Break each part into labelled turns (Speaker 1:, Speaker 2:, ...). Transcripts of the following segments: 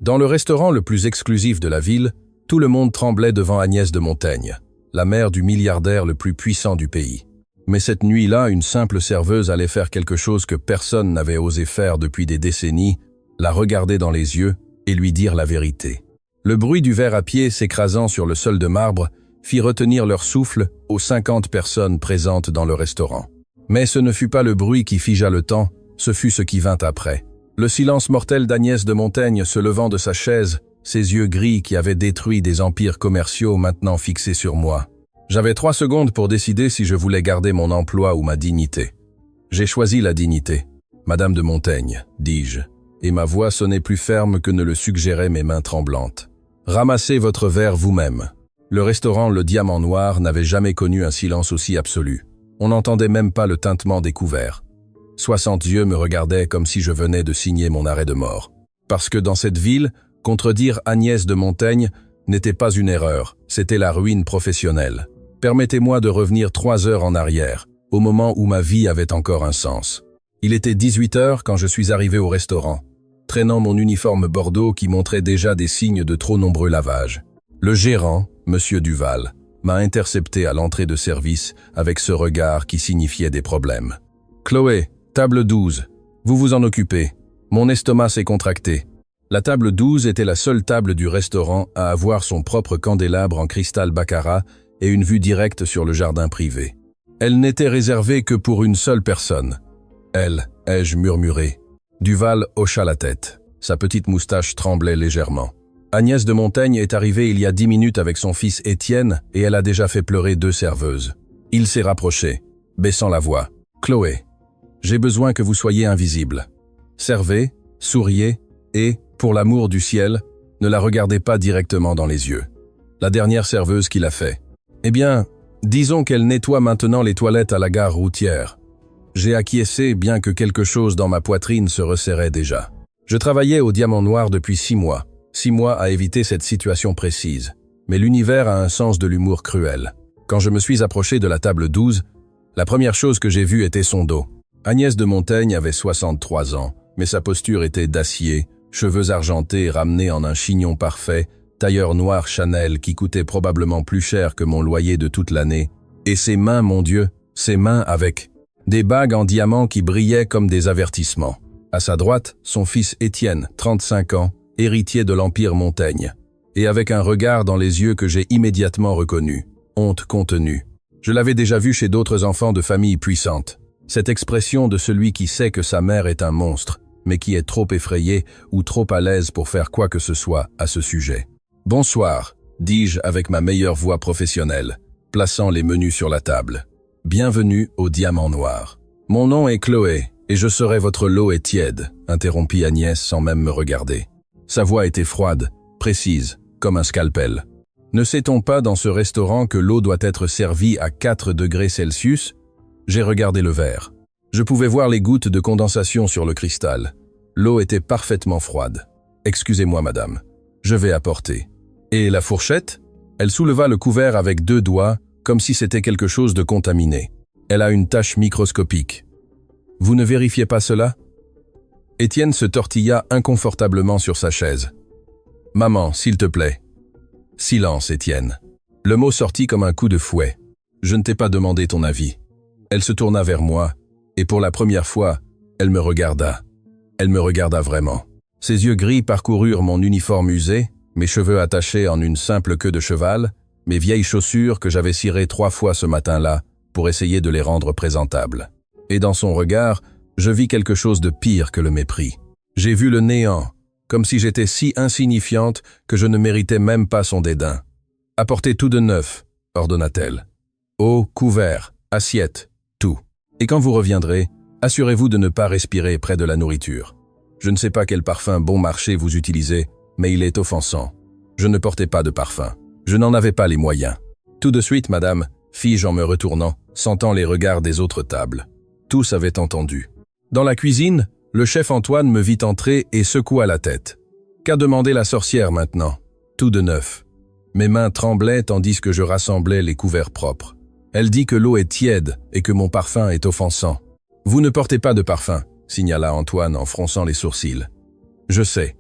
Speaker 1: Dans le restaurant le plus exclusif de la ville, tout le monde tremblait devant Agnès de Montaigne, la mère du milliardaire le plus puissant du pays. Mais cette nuit-là, une simple serveuse allait faire quelque chose que personne n'avait osé faire depuis des décennies, la regarder dans les yeux et lui dire la vérité. Le bruit du verre à pied s'écrasant sur le sol de marbre fit retenir leur souffle aux 50 personnes présentes dans le restaurant. Mais ce ne fut pas le bruit qui figea le temps, ce fut ce qui vint après. Le silence mortel d'Agnès de Montaigne se levant de sa chaise, ses yeux gris qui avaient détruit des empires commerciaux maintenant fixés sur moi. J'avais 3 secondes pour décider si je voulais garder mon emploi ou ma dignité. J'ai choisi la dignité. Madame de Montaigne, dis-je, et ma voix sonnait plus ferme que ne le suggéraient mes mains tremblantes. Ramassez votre verre vous-même. Le restaurant Le Diamant Noir n'avait jamais connu un silence aussi absolu. On n'entendait même pas le tintement des couverts. 60 yeux me regardaient comme si je venais de signer mon arrêt de mort. Parce que dans cette ville, contredire Agnès de Montaigne n'était pas une erreur, c'était la ruine professionnelle. Permettez-moi de revenir 3 heures en arrière, au moment où ma vie avait encore un sens. Il était 18 heures quand je suis arrivé au restaurant, traînant mon uniforme bordeaux qui montrait déjà des signes de trop nombreux lavages. Le gérant, Monsieur Duval, m'a intercepté à l'entrée de service avec ce regard qui signifiait des problèmes. « Chloé, table 12, vous vous en occupez. Mon estomac s'est contracté. » La table 12 était la seule table du restaurant à avoir son propre candélabre en cristal baccarat et une vue directe sur le jardin privé. Elle n'était réservée que pour une seule personne. Elle, ai-je murmuré. Duval hocha la tête. Sa petite moustache tremblait légèrement. Agnès de Montaigne est arrivée il y a 10 minutes avec son fils Étienne et elle a déjà fait pleurer 2 serveuses. Il s'est rapproché, baissant la voix. « Chloé, j'ai besoin que vous soyez invisible. Servez, souriez et, pour l'amour du ciel, ne la regardez pas directement dans les yeux. » La dernière serveuse qui l'a fait. « Eh bien, disons qu'elle nettoie maintenant les toilettes à la gare routière. » J'ai acquiescé bien que quelque chose dans ma poitrine se resserrait déjà. Je travaillais au Diamant Noir depuis 6 mois. 6 mois à éviter cette situation précise. Mais l'univers a un sens de l'humour cruel. Quand je me suis approché de la table 12, la première chose que j'ai vue était son dos. Agnès de Montaigne avait 63 ans, mais sa posture était d'acier, cheveux argentés ramenés en un chignon parfait, tailleur noir Chanel qui coûtait probablement plus cher que mon loyer de toute l'année, et ses mains, mon Dieu, ses mains avec des bagues en diamant qui brillaient comme des avertissements. À sa droite, son fils Étienne, 35 ans, héritier de l'Empire Montaigne, et avec un regard dans les yeux que j'ai immédiatement reconnu, honte contenue. Je l'avais déjà vu chez d'autres enfants de familles puissantes. Cette expression de celui qui sait que sa mère est un monstre, mais qui est trop effrayé ou trop à l'aise pour faire quoi que ce soit à ce sujet. « Bonsoir », dis-je avec ma meilleure voix professionnelle, plaçant les menus sur la table. « Bienvenue au Diamant Noir. Mon nom est Chloé, et je serai votre l'eau est tiède », interrompit Agnès sans même me regarder. Sa voix était froide, précise, comme un scalpel. Ne sait-on pas dans ce restaurant que l'eau doit être servie à 4 degrés Celsius? J'ai regardé le verre. Je pouvais voir les gouttes de condensation sur le cristal. L'eau était parfaitement froide. « Excusez-moi, madame. Je vais apporter. » « Et la fourchette ?» Elle souleva le couvert avec 2 doigts, comme si c'était quelque chose de contaminé. Elle a une tache microscopique. « Vous ne vérifiez pas cela ?» Étienne se tortilla inconfortablement sur sa chaise. « Maman, s'il te plaît. » « Silence, Étienne. » Le mot sortit comme un coup de fouet. « Je ne t'ai pas demandé ton avis. » Elle se tourna vers moi, et pour la première fois, elle me regarda. Elle me regarda vraiment. Ses yeux gris parcoururent mon uniforme usé, mes cheveux attachés en une simple queue de cheval, mes vieilles chaussures que j'avais cirées 3 fois ce matin-là pour essayer de les rendre présentables. Et dans son regard, je vis quelque chose de pire que le mépris. J'ai vu le néant, comme si j'étais si insignifiante que je ne méritais même pas son dédain. « Apportez tout de neuf », ordonna-t-elle. « Eau, couvert, assiette, tout. Et quand vous reviendrez, assurez-vous de ne pas respirer près de la nourriture. Je ne sais pas quel parfum bon marché vous utilisez, mais il est offensant. Je ne portais pas de parfum. Je n'en avais pas les moyens. »« Tout de suite, madame », fis-je en me retournant, sentant les regards des autres tables. Tous avaient entendu. Dans la cuisine, le chef Antoine me vit entrer et secoua la tête. Qu'a demandé la sorcière maintenant? Tout de neuf. Mes mains tremblaient tandis que je rassemblais les couverts propres. Elle dit que l'eau est tiède et que mon parfum est offensant. « Vous ne portez pas de parfum », signala Antoine en fronçant les sourcils. « Je sais.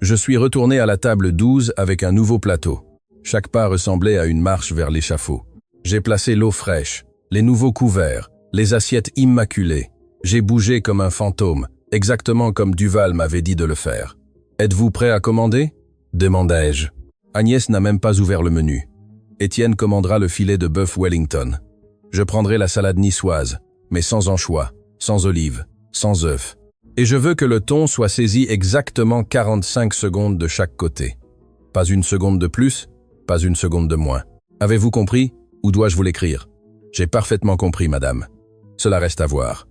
Speaker 1: Je suis retourné à la table 12 avec un nouveau plateau. Chaque pas ressemblait à une marche vers l'échafaud. J'ai placé l'eau fraîche, les nouveaux couverts, les assiettes immaculées. J'ai bougé comme un fantôme, exactement comme Duval m'avait dit de le faire. « Êtes-vous prêt à commander ?» demandai-je. Agnès n'a même pas ouvert le menu. Étienne commandera le filet de bœuf Wellington. Je prendrai la salade niçoise, mais sans anchois, sans olives, sans œufs. Et je veux que le thon soit saisi exactement 45 secondes de chaque côté. Pas une seconde de plus, pas une seconde de moins. Avez-vous compris, ou dois-je vous l'écrire? J'ai parfaitement compris, madame. Cela reste à voir.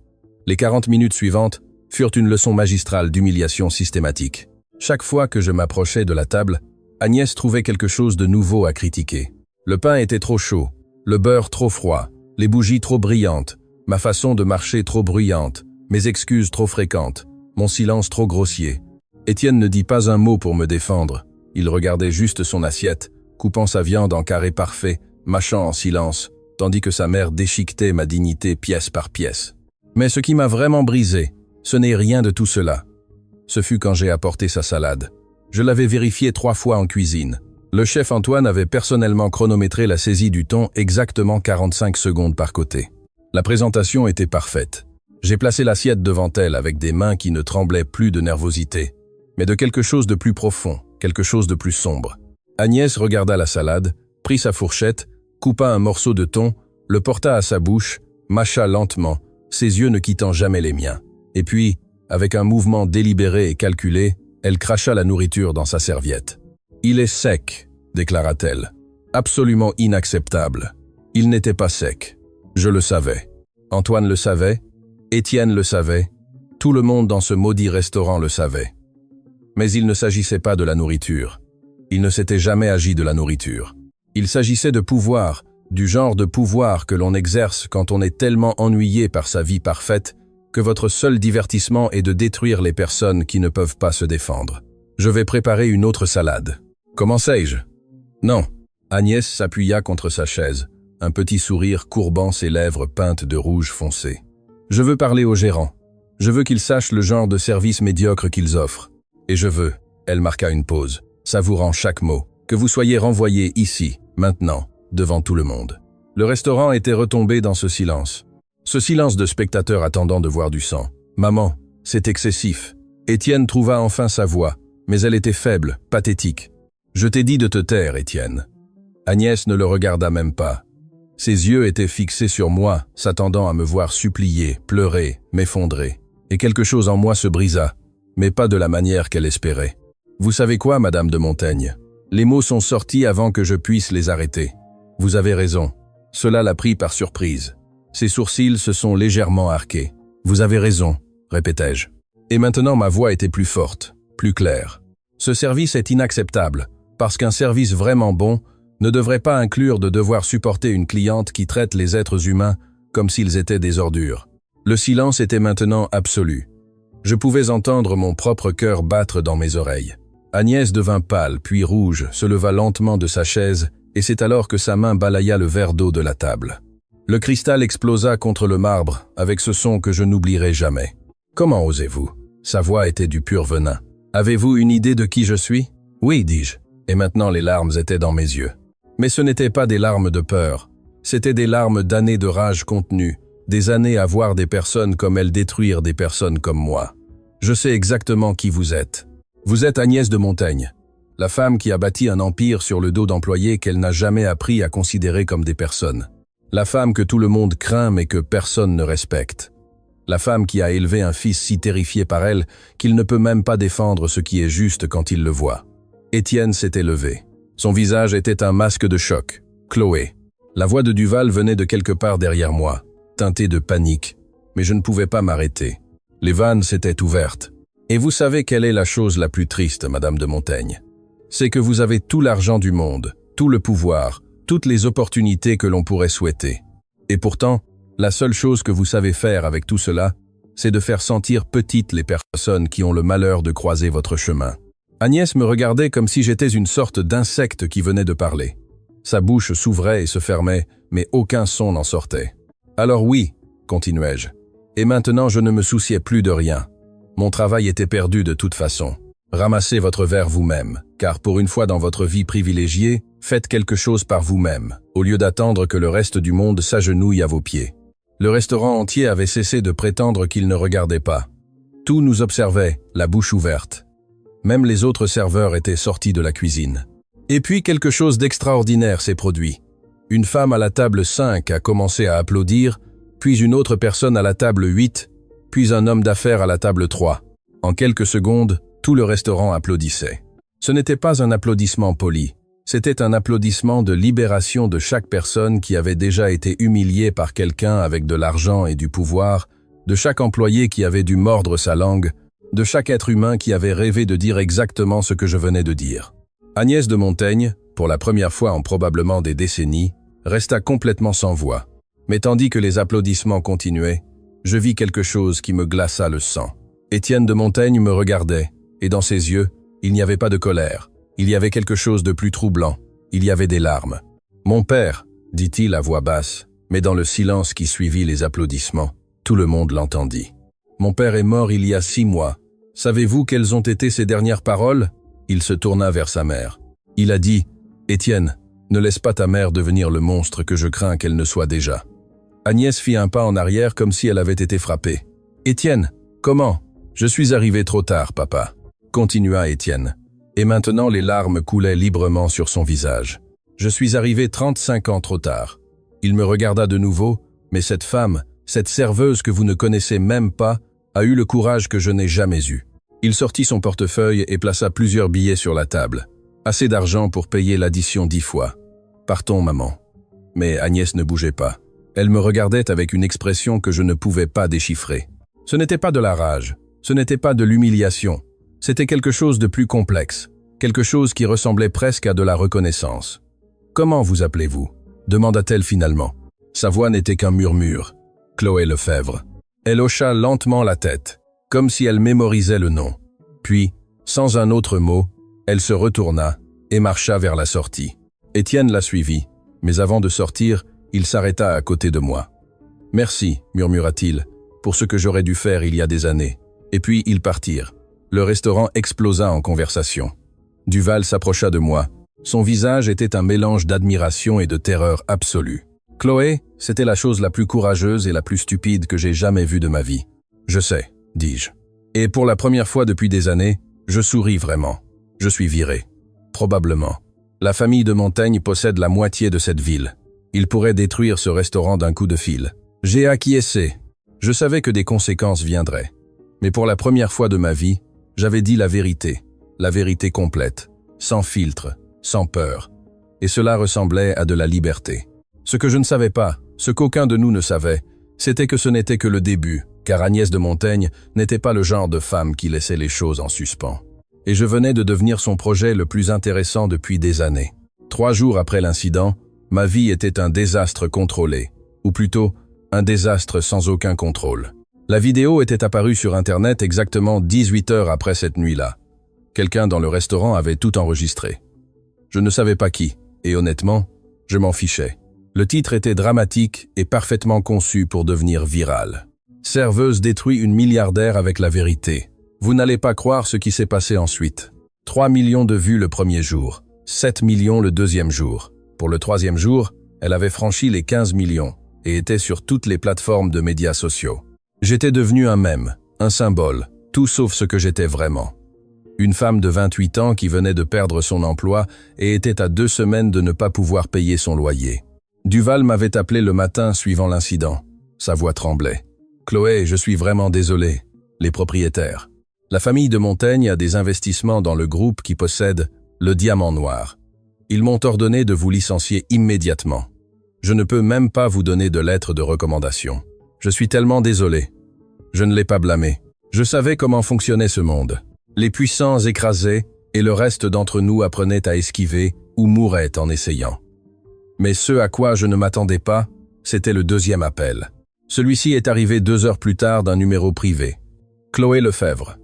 Speaker 1: Les 40 minutes suivantes furent une leçon magistrale d'humiliation systématique. Chaque fois que je m'approchais de la table, Agnès trouvait quelque chose de nouveau à critiquer. Le pain était trop chaud, le beurre trop froid, les bougies trop brillantes, ma façon de marcher trop bruyante, mes excuses trop fréquentes, mon silence trop grossier. Étienne ne dit pas un mot pour me défendre. Il regardait juste son assiette, coupant sa viande en carrés parfaits, mâchant en silence, tandis que sa mère déchiquetait ma dignité pièce par pièce. Mais ce qui m'a vraiment brisé, ce n'est rien de tout cela. Ce fut quand j'ai apporté sa salade. Je l'avais vérifié 3 fois en cuisine. Le chef Antoine avait personnellement chronométré la saisie du thon exactement 45 secondes par côté. La présentation était parfaite. J'ai placé l'assiette devant elle avec des mains qui ne tremblaient plus de nervosité, mais de quelque chose de plus profond, quelque chose de plus sombre. Agnès regarda la salade, prit sa fourchette, coupa un morceau de thon, le porta à sa bouche, mâcha lentement, ses yeux ne quittant jamais les miens. Et puis, avec un mouvement délibéré et calculé, elle cracha la nourriture dans sa serviette. « Il est sec », déclara-t-elle. « Absolument inacceptable. Il n'était pas sec. Je le savais. Antoine le savait. Étienne le savait. Tout le monde dans ce maudit restaurant le savait. Mais il ne s'agissait pas de la nourriture. Il ne s'était jamais agi de la nourriture. Il s'agissait de pouvoir, du genre de pouvoir que l'on exerce quand on est tellement ennuyé par sa vie parfaite que votre seul divertissement est de détruire les personnes qui ne peuvent pas se défendre. Je vais préparer une autre salade. Commençai-je? Non. Agnès s'appuya contre sa chaise, un petit sourire courbant ses lèvres peintes de rouge foncé. Je veux parler au gérant. Je veux qu'ils sachent le genre de service médiocre qu'ils offrent. Et je veux, elle marqua une pause, savourant chaque mot, que vous soyez renvoyé ici, maintenant, devant tout le monde. Le restaurant était retombé dans ce silence. Ce silence de spectateurs attendant de voir du sang. Maman, c'est excessif. Étienne trouva enfin sa voix, mais elle était faible, pathétique. Je t'ai dit de te taire, Étienne. Agnès ne le regarda même pas. Ses yeux étaient fixés sur moi, s'attendant à me voir supplier, pleurer, m'effondrer. Et quelque chose en moi se brisa, mais pas de la manière qu'elle espérait. Vous savez quoi, Madame de Montaigne? Les mots sont sortis avant que je puisse les arrêter. Vous avez raison. Cela l'a pris par surprise. Ses sourcils se sont légèrement arqués. Vous avez raison, répétai-je. Et maintenant ma voix était plus forte, plus claire. Ce service est inacceptable, parce qu'un service vraiment bon ne devrait pas inclure de devoir supporter une cliente qui traite les êtres humains comme s'ils étaient des ordures. Le silence était maintenant absolu. Je pouvais entendre mon propre cœur battre dans mes oreilles. Agnès devint pâle, puis rouge, se leva lentement de sa chaise, et c'est alors que sa main balaya le verre d'eau de la table. Le cristal explosa contre le marbre, avec ce son que je n'oublierai jamais. « Comment osez-vous » Sa voix était du pur venin. « Avez-vous une idée de qui je suis ?»« Oui, dis-je. » Et maintenant les larmes étaient dans mes yeux. Mais ce n'étaient pas des larmes de peur. C'étaient des larmes d'années de rage contenue, des années à voir des personnes comme elles détruire des personnes comme moi. Je sais exactement qui vous êtes. Vous êtes Agnès de Montaigne, la femme qui a bâti un empire sur le dos d'employés qu'elle n'a jamais appris à considérer comme des personnes. La femme que tout le monde craint mais que personne ne respecte. La femme qui a élevé un fils si terrifié par elle qu'il ne peut même pas défendre ce qui est juste quand il le voit. Étienne s'était levé. Son visage était un masque de choc. Chloé. La voix de Duval venait de quelque part derrière moi, teintée de panique, mais je ne pouvais pas m'arrêter. Les vannes s'étaient ouvertes. Et vous savez quelle est la chose la plus triste, Madame de Montaigne? C'est que vous avez tout l'argent du monde, tout le pouvoir, toutes les opportunités que l'on pourrait souhaiter. Et pourtant, la seule chose que vous savez faire avec tout cela, c'est de faire sentir petites les personnes qui ont le malheur de croiser votre chemin. Agnès me regardait comme si j'étais une sorte d'insecte qui venait de parler. Sa bouche s'ouvrait et se fermait, mais aucun son n'en sortait. Alors oui, continuai-je, et maintenant je ne me souciais plus de rien. Mon travail était perdu de toute façon. Ramassez votre verre vous-même, car pour une fois dans votre vie privilégiée, faites quelque chose par vous-même, au lieu d'attendre que le reste du monde s'agenouille à vos pieds. Le restaurant entier avait cessé de prétendre qu'il ne regardait pas. Tout nous observait, la bouche ouverte. Même les autres serveurs étaient sortis de la cuisine. Et puis quelque chose d'extraordinaire s'est produit. Une femme à la table 5 a commencé à applaudir, puis une autre personne à la table 8, puis un homme d'affaires à la table 3. En quelques secondes, tout le restaurant applaudissait. Ce n'était pas un applaudissement poli, c'était un applaudissement de libération de chaque personne qui avait déjà été humiliée par quelqu'un avec de l'argent et du pouvoir, de chaque employé qui avait dû mordre sa langue, de chaque être humain qui avait rêvé de dire exactement ce que je venais de dire. Agnès de Montaigne, pour la première fois en probablement des décennies, resta complètement sans voix. Mais tandis que les applaudissements continuaient, je vis quelque chose qui me glaça le sang. Étienne de Montaigne me regardait, et dans ses yeux, il n'y avait pas de colère. Il y avait quelque chose de plus troublant. Il y avait des larmes. « Mon père », dit-il à voix basse, mais dans le silence qui suivit les applaudissements, tout le monde l'entendit. « Mon père est mort il y a 6 mois. Savez-vous quelles ont été ses dernières paroles ?» Il se tourna vers sa mère. Il a dit « Étienne, ne laisse pas ta mère devenir le monstre que je crains qu'elle ne soit déjà. » Agnès fit un pas en arrière comme si elle avait été frappée. « Étienne, comment ?»« Je suis arrivé trop tard, papa. » Continua Étienne. Et maintenant les larmes coulaient librement sur son visage. « Je suis arrivé 35 ans trop tard. » Il me regarda de nouveau, mais cette femme, cette serveuse que vous ne connaissez même pas, a eu le courage que je n'ai jamais eu. Il sortit son portefeuille et plaça plusieurs billets sur la table. Assez d'argent pour payer l'addition 10 fois. « Partons, maman. » Mais Agnès ne bougeait pas. Elle me regardait avec une expression que je ne pouvais pas déchiffrer. Ce n'était pas de la rage, ce n'était pas de l'humiliation. C'était quelque chose de plus complexe, quelque chose qui ressemblait presque à de la reconnaissance. « Comment vous appelez-vous » demanda-t-elle finalement. Sa voix n'était qu'un murmure. « Chloé Lefebvre. » Elle hocha lentement la tête, comme si elle mémorisait le nom. Puis, sans un autre mot, elle se retourna et marcha vers la sortie. Étienne la suivit, mais avant de sortir, il s'arrêta à côté de moi. « Merci, murmura-t-il, pour ce que j'aurais dû faire il y a des années. » Et puis ils partirent. Le restaurant explosa en conversation. Duval s'approcha de moi. Son visage était un mélange d'admiration et de terreur absolue. « Chloé, c'était la chose la plus courageuse et la plus stupide que j'ai jamais vue de ma vie. »« Je sais, » dis-je. Et pour la première fois depuis des années, je souris vraiment. Je suis viré. Probablement. La famille de Montaigne possède la moitié de cette ville. Ils pourraient détruire ce restaurant d'un coup de fil. J'ai acquiescé. Je savais que des conséquences viendraient. Mais pour la première fois de ma vie, j'avais dit la vérité complète, sans filtre, sans peur. Et cela ressemblait à de la liberté. Ce que je ne savais pas, ce qu'aucun de nous ne savait, c'était que ce n'était que le début, car Agnès de Montaigne n'était pas le genre de femme qui laissait les choses en suspens. Et je venais de devenir son projet le plus intéressant depuis des années. 3 jours après l'incident, ma vie était un désastre contrôlé, ou plutôt, un désastre sans aucun contrôle. La vidéo était apparue sur Internet exactement 18 heures après cette nuit-là. Quelqu'un dans le restaurant avait tout enregistré. Je ne savais pas qui, et honnêtement, je m'en fichais. Le titre était dramatique et parfaitement conçu pour devenir viral. Serveuse détruit une milliardaire avec la vérité. Vous n'allez pas croire ce qui s'est passé ensuite. 3 millions de vues le premier jour, 7 millions le deuxième jour. Pour le 3e jour, elle avait franchi les 15 millions et était sur toutes les plateformes de médias sociaux. J'étais devenu un mème, un symbole, tout sauf ce que j'étais vraiment. Une femme de 28 ans qui venait de perdre son emploi et était à 2 semaines de ne pas pouvoir payer son loyer. Duval m'avait appelé le matin suivant l'incident. Sa voix tremblait. « Chloé, je suis vraiment désolé. Les propriétaires. La famille de Montaigne a des investissements dans le groupe qui possède le diamant noir. Ils m'ont ordonné de vous licencier immédiatement. Je ne peux même pas vous donner de lettre de recommandation. Je suis tellement désolé. Je ne l'ai pas blâmé. Je savais comment fonctionnait ce monde. Les puissants écrasaient et le reste d'entre nous apprenait à esquiver ou mourait en essayant. Mais ce à quoi je ne m'attendais pas, c'était le 2e appel. Celui-ci est arrivé 2 heures plus tard d'un numéro privé. Chloé Lefebvre.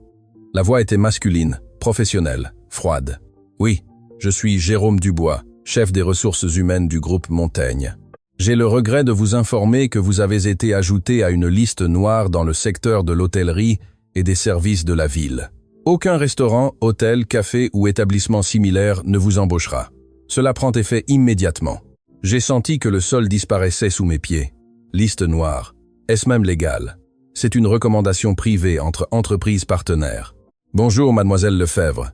Speaker 1: La voix était masculine, professionnelle, froide. Oui, je suis Jérôme Dubois, chef des ressources humaines du groupe Montaigne. J'ai le regret de vous informer que vous avez été ajouté à une liste noire dans le secteur de l'hôtellerie et des services de la ville. Aucun restaurant, hôtel, café ou établissement similaire ne vous embauchera. Cela prend effet immédiatement. J'ai senti que le sol disparaissait sous mes pieds. Liste noire. Est-ce même légal? C'est une recommandation privée entre entreprises partenaires. Bonjour, mademoiselle Lefebvre.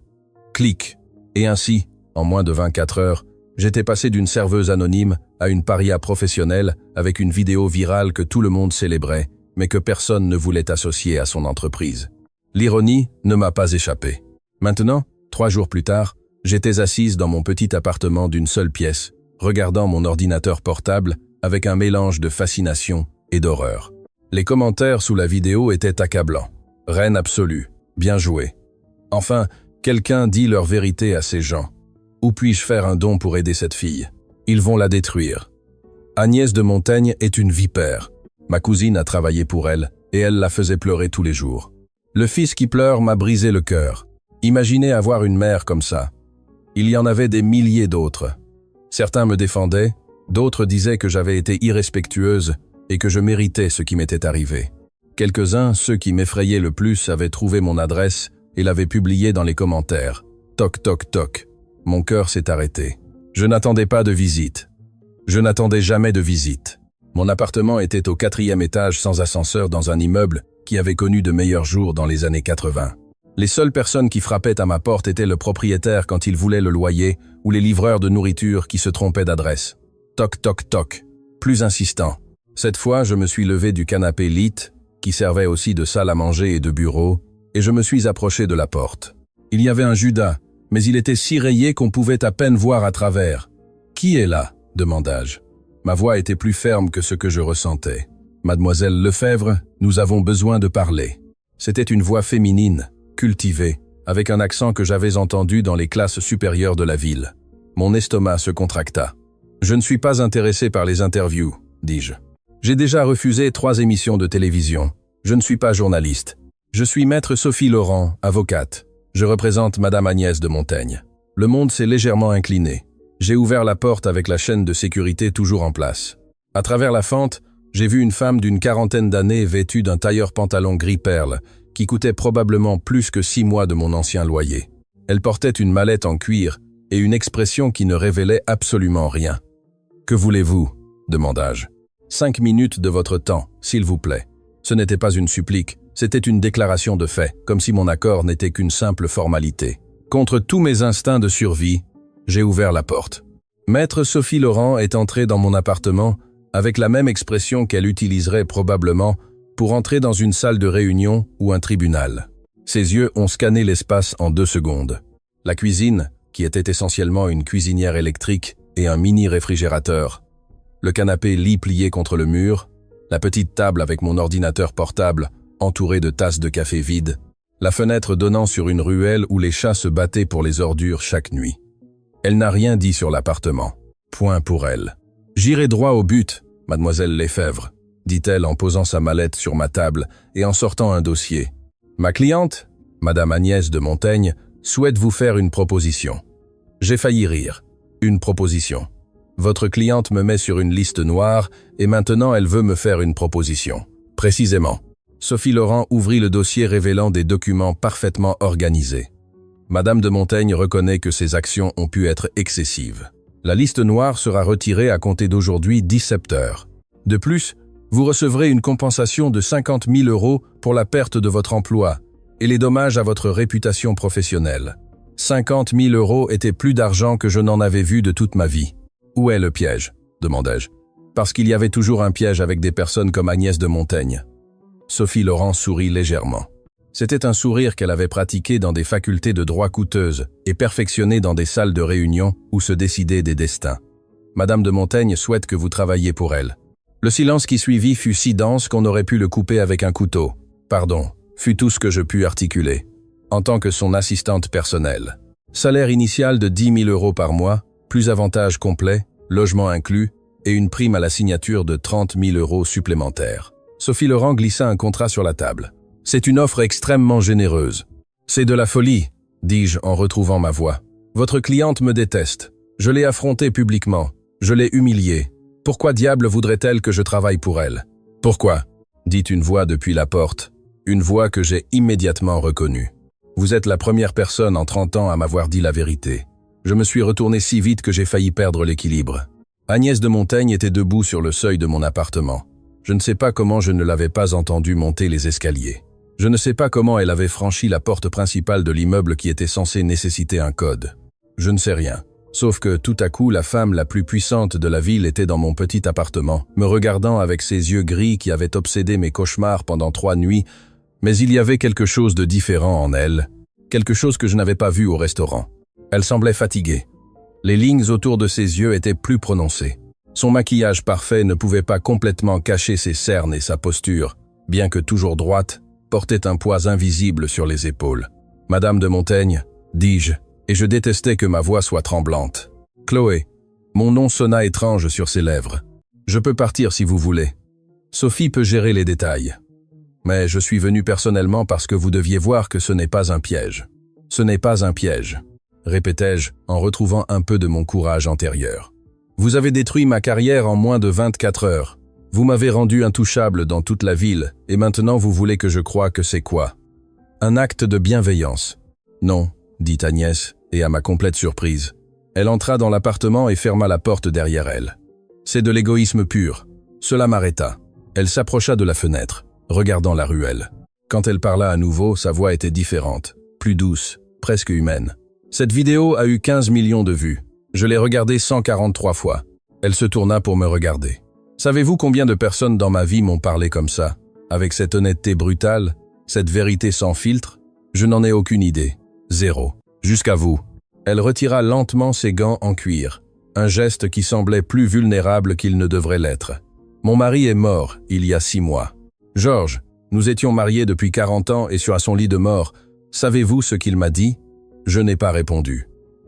Speaker 1: Clic. Et ainsi, en moins de 24 heures, j'étais passé d'une serveuse anonyme à une paria professionnelle avec une vidéo virale que tout le monde célébrait, mais que personne ne voulait associer à son entreprise. L'ironie ne m'a pas échappé. Maintenant, 3 jours plus tard, j'étais assise dans mon petit appartement d'une seule pièce, regardant mon ordinateur portable avec un mélange de fascination et d'horreur. Les commentaires sous la vidéo étaient accablants. Reine absolue, bien joué. Enfin, quelqu'un dit leur vérité à ces gens. Où puis-je faire un don pour aider cette fille? Ils vont la détruire. Agnès de Montaigne est une vipère. Ma cousine a travaillé pour elle et elle la faisait pleurer tous les jours. Le fils qui pleure m'a brisé le cœur. Imaginez avoir une mère comme ça. Il y en avait des milliers d'autres. Certains me défendaient, d'autres disaient que j'avais été irrespectueuse et que je méritais ce qui m'était arrivé. Quelques-uns, ceux qui m'effrayaient le plus, avaient trouvé mon adresse et l'avaient publiée dans les commentaires. Toc toc toc. Mon cœur s'est arrêté. Je n'attendais pas de visite. Je n'attendais jamais de visite. Mon appartement était au 4e étage sans ascenseur dans un immeuble qui avait connu de meilleurs jours dans les années 80. Les seules personnes qui frappaient à ma porte étaient le propriétaire quand il voulait le loyer ou les livreurs de nourriture qui se trompaient d'adresse. Toc toc toc. Plus insistant. Cette fois, je me suis levé du canapé lit, qui servait aussi de salle à manger et de bureau, et je me suis approché de la porte. Il y avait un Judas, mais il était si rayé qu'on pouvait à peine voir à travers. « Qui est là ?» demandai-je. Ma voix était plus ferme que ce que je ressentais. « Mademoiselle Lefebvre, nous avons besoin de parler. » C'était une voix féminine, cultivée, avec un accent que j'avais entendu dans les classes supérieures de la ville. Mon estomac se contracta. « Je ne suis pas intéressé par les interviews, » dis-je. J'ai déjà refusé 3 émissions de télévision. Je ne suis pas journaliste. Je suis maître Sophie Laurent, avocate. Je représente Madame Agnès de Montaigne. Le monde s'est légèrement incliné. J'ai ouvert la porte avec la chaîne de sécurité toujours en place. À travers la fente, j'ai vu une femme d'une 40aine d'années vêtue d'un tailleur-pantalon gris perle, qui coûtait probablement plus que 6 mois de mon ancien loyer. Elle portait une mallette en cuir et une expression qui ne révélait absolument rien. « Que voulez-vous » demandai-je. « 5 minutes de votre temps, s'il vous plaît. » Ce n'était pas une supplique, c'était une déclaration de fait, comme si mon accord n'était qu'une simple formalité. Contre tous mes instincts de survie, j'ai ouvert la porte. Maître Sophie Laurent est entrée dans mon appartement avec la même expression qu'elle utiliserait probablement pour entrer dans une salle de réunion ou un tribunal. Ses yeux ont scanné l'espace en 2 secondes. La cuisine, qui était essentiellement une cuisinière électrique et un mini-réfrigérateur. Le canapé lit plié contre le mur, la petite table avec mon ordinateur portable entouré de tasses de café vides, la fenêtre donnant sur une ruelle où les chats se battaient pour les ordures chaque nuit. Elle n'a rien dit sur l'appartement. Point pour elle. « J'irai droit au but, mademoiselle Lefebvre », dit-elle en posant sa mallette sur ma table et en sortant un dossier. « Ma cliente, Madame Agnès de Montaigne, souhaite vous faire une proposition. » J'ai failli rire. Une proposition. Votre cliente me met sur une liste noire et maintenant elle veut me faire une proposition. Précisément. Sophie Laurent ouvrit le dossier révélant des documents parfaitement organisés. Madame de Montaigne reconnaît que ses actions ont pu être excessives. La liste noire sera retirée à compter d'aujourd'hui 17 heures. De plus, vous recevrez une compensation de 50 000 € pour la perte de votre emploi et les dommages à votre réputation professionnelle. 50 000 € était plus d'argent que je n'en avais vu de toute ma vie. Où est le piège ? demandai-je. Parce qu'il y avait toujours un piège avec des personnes comme Agnès de Montaigne. Sophie Laurent sourit légèrement. C'était un sourire qu'elle avait pratiqué dans des facultés de droit coûteuses et perfectionné dans des salles de réunion où se décidaient des destins. Madame de Montaigne souhaite que vous travailliez pour elle. Le silence qui suivit fut si dense qu'on aurait pu le couper avec un couteau. Pardon, fut tout ce que je pus articuler. En tant que son assistante personnelle. Salaire initial de 10 000 € par mois, plus avantages complets, logement inclus et une prime à la signature de 30 000 € supplémentaires. Sophie Laurent glissa un contrat sur la table. C'est une offre extrêmement généreuse. C'est de la folie, dis-je en retrouvant ma voix. Votre cliente me déteste. Je l'ai affrontée publiquement. Je l'ai humiliée. Pourquoi diable voudrait-elle que je travaille pour elle? Pourquoi? Dit une voix depuis la porte. Une voix que j'ai immédiatement reconnue. Vous êtes la première personne en 30 ans à m'avoir dit la vérité. Je me suis retourné si vite que j'ai failli perdre l'équilibre. Agnès de Montaigne était debout sur le seuil de mon appartement. Je ne sais pas comment je ne l'avais pas entendue monter les escaliers. Je ne sais pas comment elle avait franchi la porte principale de l'immeuble qui était censé nécessiter un code. Je ne sais rien. Sauf que tout à coup, la femme la plus puissante de la ville était dans mon petit appartement, me regardant avec ses yeux gris qui avaient obsédé mes cauchemars pendant 3 nuits, mais il y avait quelque chose de différent en elle, quelque chose que je n'avais pas vu au restaurant. Elle semblait fatiguée. Les lignes autour de ses yeux étaient plus prononcées. Son maquillage parfait ne pouvait pas complètement cacher ses cernes et sa posture, bien que toujours droite, portait un poids invisible sur les épaules. « Madame de Montaigne », dis-je, et je détestais que ma voix soit tremblante. « Chloé ». Mon nom sonna étrange sur ses lèvres. « Je peux partir si vous voulez. Sophie peut gérer les détails. Mais je suis venu personnellement parce que vous deviez voir que ce n'est pas un piège. Ce n'est pas un piège, répétai-je en retrouvant un peu de mon courage antérieur. Vous avez détruit ma carrière en moins de 24 heures. Vous m'avez rendu intouchable dans toute la ville, et maintenant vous voulez que je croie que c'est quoi? Un acte de bienveillance. Non, dit Agnès, et à ma complète surprise. Elle entra dans l'appartement et ferma la porte derrière elle. C'est de l'égoïsme pur. Cela m'arrêta. Elle s'approcha de la fenêtre, regardant la ruelle. Quand elle parla à nouveau, sa voix était différente, plus douce, presque humaine. Cette vidéo a eu 15 millions de vues. Je l'ai regardée 143 fois. Elle se tourna pour me regarder. Savez-vous combien de personnes dans ma vie m'ont parlé comme ça, avec cette honnêteté brutale, cette vérité sans filtre? Je n'en ai aucune idée. Zéro. Jusqu'à vous. Elle retira lentement ses gants en cuir, un geste qui semblait plus vulnérable qu'il ne devrait l'être. Mon mari est mort il y a 6 mois. Georges, nous étions mariés depuis 40 ans et sur son lit de mort, savez-vous ce qu'il m'a dit? Je n'ai pas répondu.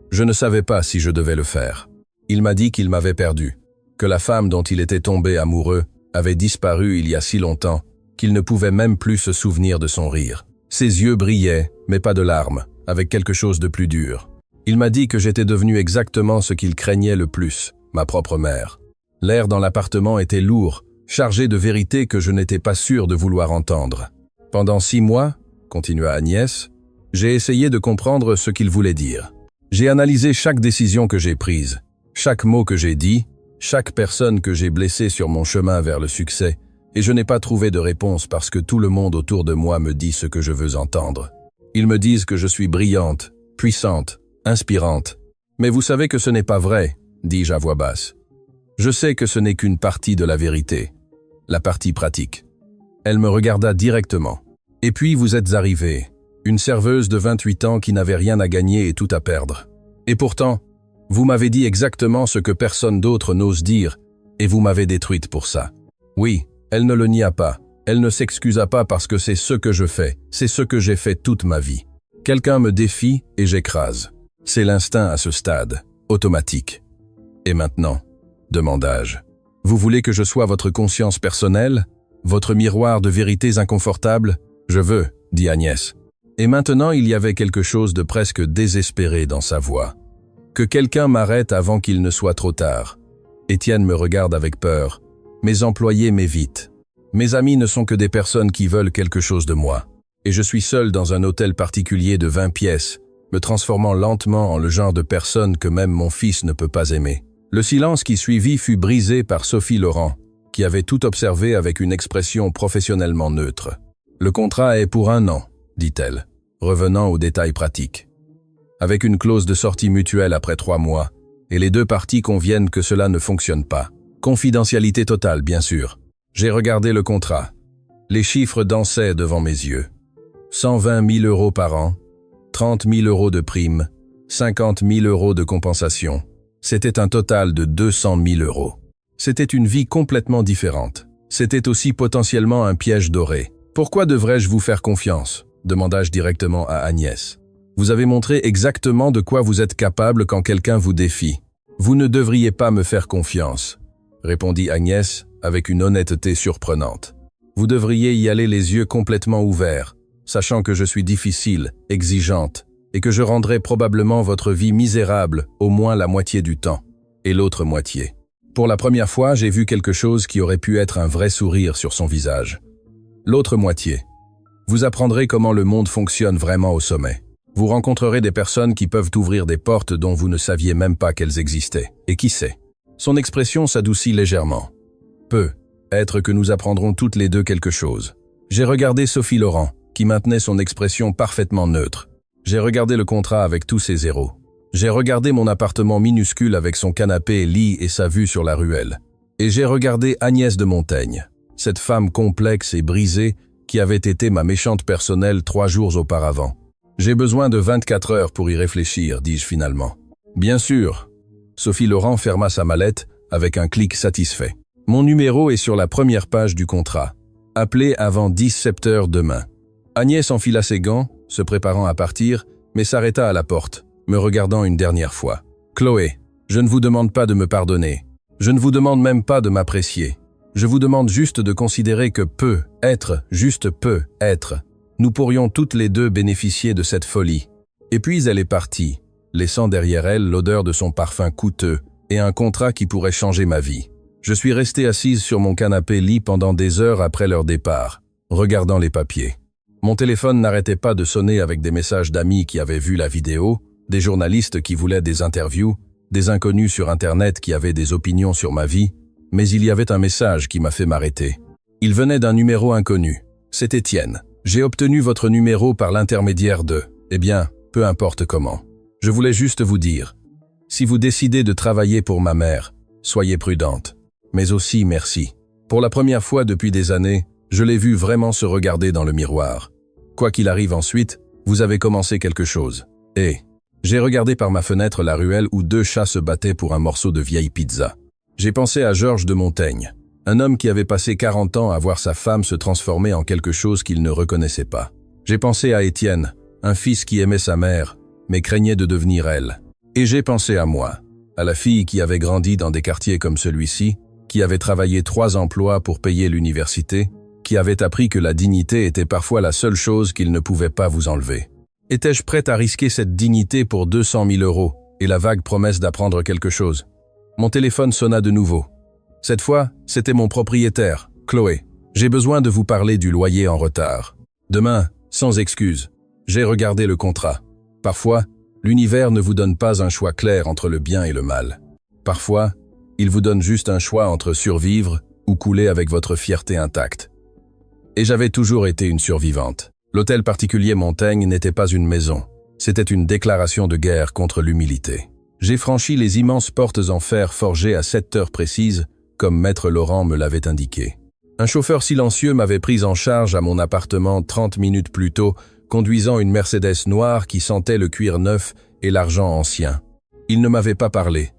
Speaker 1: Je ne savais pas si je devais le faire. Il m'a dit qu'il m'avait perdu, que la femme dont il était tombé amoureux avait disparu il y a si longtemps qu'il ne pouvait même plus se souvenir de son rire. Ses yeux brillaient, mais pas de larmes, avec quelque chose de plus dur. Il m'a dit que j'étais devenu exactement ce qu'il craignait le plus, ma propre mère. L'air dans l'appartement était lourd, chargé de vérités que je n'étais pas sûr de vouloir entendre. Pendant 6 mois, continua Agnès, j'ai essayé de comprendre ce qu'il voulait dire. J'ai analysé chaque décision que j'ai prise, chaque mot que j'ai dit, chaque personne que j'ai blessée sur mon chemin vers le succès, et je n'ai pas trouvé de réponse parce que tout le monde autour de moi me dit ce que je veux entendre. Ils me disent que je suis brillante, puissante, inspirante. Mais vous savez que ce n'est pas vrai, dis-je à voix basse. Je sais que ce n'est qu'une partie de la vérité, la partie pratique. Elle me regarda directement. Et puis vous êtes arrivée, une serveuse de 28 ans qui n'avait rien à gagner et tout à perdre. Et pourtant, vous m'avez dit exactement ce que personne d'autre n'ose dire, et vous m'avez détruite pour ça. Oui, elle ne le nia pas, elle ne s'excusa pas parce que c'est ce que je fais, c'est ce que j'ai fait toute ma vie. Quelqu'un me défie et j'écrase. C'est l'instinct à ce stade, automatique. Et maintenant, demandai-je, vous voulez que je sois votre conscience personnelle, votre miroir de vérités inconfortables? Je veux, dit Agnès. Et maintenant il y avait quelque chose de presque désespéré dans sa voix. Que quelqu'un m'arrête avant qu'il ne soit trop tard. Étienne me regarde avec peur. Mes employés m'évitent. Mes amis ne sont que des personnes qui veulent quelque chose de moi. Et je suis seul dans un hôtel particulier de 20 pièces, me transformant lentement en le genre de personne que même mon fils ne peut pas aimer. Le silence qui suivit fut brisé par Sophie Laurent, qui avait tout observé avec une expression professionnellement neutre. « Le contrat est pour 1 an, dit-elle, revenant aux détails pratiques. Avec une clause de sortie mutuelle après 3 mois, et les 2 parties conviennent que cela ne fonctionne pas. Confidentialité totale, bien sûr. J'ai regardé le contrat. Les chiffres dansaient devant mes yeux. 120 000 euros par an, 30 000 euros de primes, 50 000 euros de compensation. C'était un total de 200 000 euros. C'était une vie complètement différente. C'était aussi potentiellement un piège doré. Pourquoi devrais-je vous faire confiance? Demanda-je directement à Agnès. Vous avez montré exactement de quoi vous êtes capable quand quelqu'un vous défie. Vous ne devriez pas me faire confiance, répondit Agnès avec une honnêteté surprenante. Vous devriez y aller les yeux complètement ouverts, sachant que je suis difficile, exigeante, et que je rendrai probablement votre vie misérable au moins la moitié du temps, et l'autre moitié. Pour la première fois, j'ai vu quelque chose qui aurait pu être un vrai sourire sur son visage. L'autre moitié. Vous apprendrez comment le monde fonctionne vraiment au sommet. Vous rencontrerez des personnes qui peuvent ouvrir des portes dont vous ne saviez même pas qu'elles existaient. Et qui sait? Son expression s'adoucit légèrement. Peut-être que nous apprendrons toutes les deux quelque chose. J'ai regardé Sophie Laurent, qui maintenait son expression parfaitement neutre. J'ai regardé le contrat avec tous ses zéros. J'ai regardé mon appartement minuscule avec son canapé, lit et sa vue sur la ruelle. Et j'ai regardé Agnès de Montaigne, cette femme complexe et brisée qui avait été ma méchante personnelle 3 jours auparavant. J'ai besoin de 24 heures pour y réfléchir, dis-je finalement. Bien sûr. Sophie Laurent ferma sa mallette avec un clic satisfait. Mon numéro est sur la première page du contrat. Appelez avant 17 heures demain. Agnès enfila ses gants, se préparant à partir, mais s'arrêta à la porte, me regardant une dernière fois. Chloé, je ne vous demande pas de me pardonner. Je ne vous demande même pas de m'apprécier. Je vous demande juste de considérer que juste peut être. Nous pourrions toutes les deux bénéficier de cette folie. Et puis elle est partie, laissant derrière elle l'odeur de son parfum coûteux et un contrat qui pourrait changer ma vie. Je suis restée assise sur mon canapé-lit pendant des heures après leur départ, regardant les papiers. Mon téléphone n'arrêtait pas de sonner avec des messages d'amis qui avaient vu la vidéo, des journalistes qui voulaient des interviews, des inconnus sur Internet qui avaient des opinions sur ma vie, mais il y avait un message qui m'a fait m'arrêter. Il venait d'un numéro inconnu. C'est Étienne. J'ai obtenu votre numéro par l'intermédiaire de... Eh bien, peu importe comment. Je voulais juste vous dire. Si vous décidez de travailler pour ma mère, soyez prudente. Mais aussi merci. Pour la première fois depuis des années, je l'ai vu vraiment se regarder dans le miroir. Quoi qu'il arrive ensuite, vous avez commencé quelque chose. Et j'ai regardé par ma fenêtre la ruelle où 2 chats se battaient pour un morceau de vieille pizza. J'ai pensé à Georges de Montaigne, un homme qui avait passé 40 ans à voir sa femme se transformer en quelque chose qu'il ne reconnaissait pas. J'ai pensé à Étienne, un fils qui aimait sa mère, mais craignait de devenir elle. Et j'ai pensé à moi, à la fille qui avait grandi dans des quartiers comme celui-ci, qui avait travaillé 3 emplois pour payer l'université, qui avait appris que la dignité était parfois la seule chose qu'il ne pouvait pas vous enlever. Étais-je prête à risquer cette dignité pour 200 000 € et la vague promesse d'apprendre quelque chose? Mon téléphone sonna de nouveau. Cette fois, c'était mon propriétaire, Chloé. J'ai besoin de vous parler du loyer en retard. Demain, sans excuse. J'ai regardé le contrat. Parfois, l'univers ne vous donne pas un choix clair entre le bien et le mal. Parfois, il vous donne juste un choix entre survivre ou couler avec votre fierté intacte. Et j'avais toujours été une survivante. L'hôtel particulier Montaigne n'était pas une maison. C'était une déclaration de guerre contre l'humilité. J'ai franchi les immenses portes en fer forgées à 7 heures précises, comme Maître Laurent me l'avait indiqué. Un chauffeur silencieux m'avait pris en charge à mon appartement 30 minutes plus tôt, conduisant une Mercedes noire qui sentait le cuir neuf et l'argent ancien. Il ne m'avait pas parlé.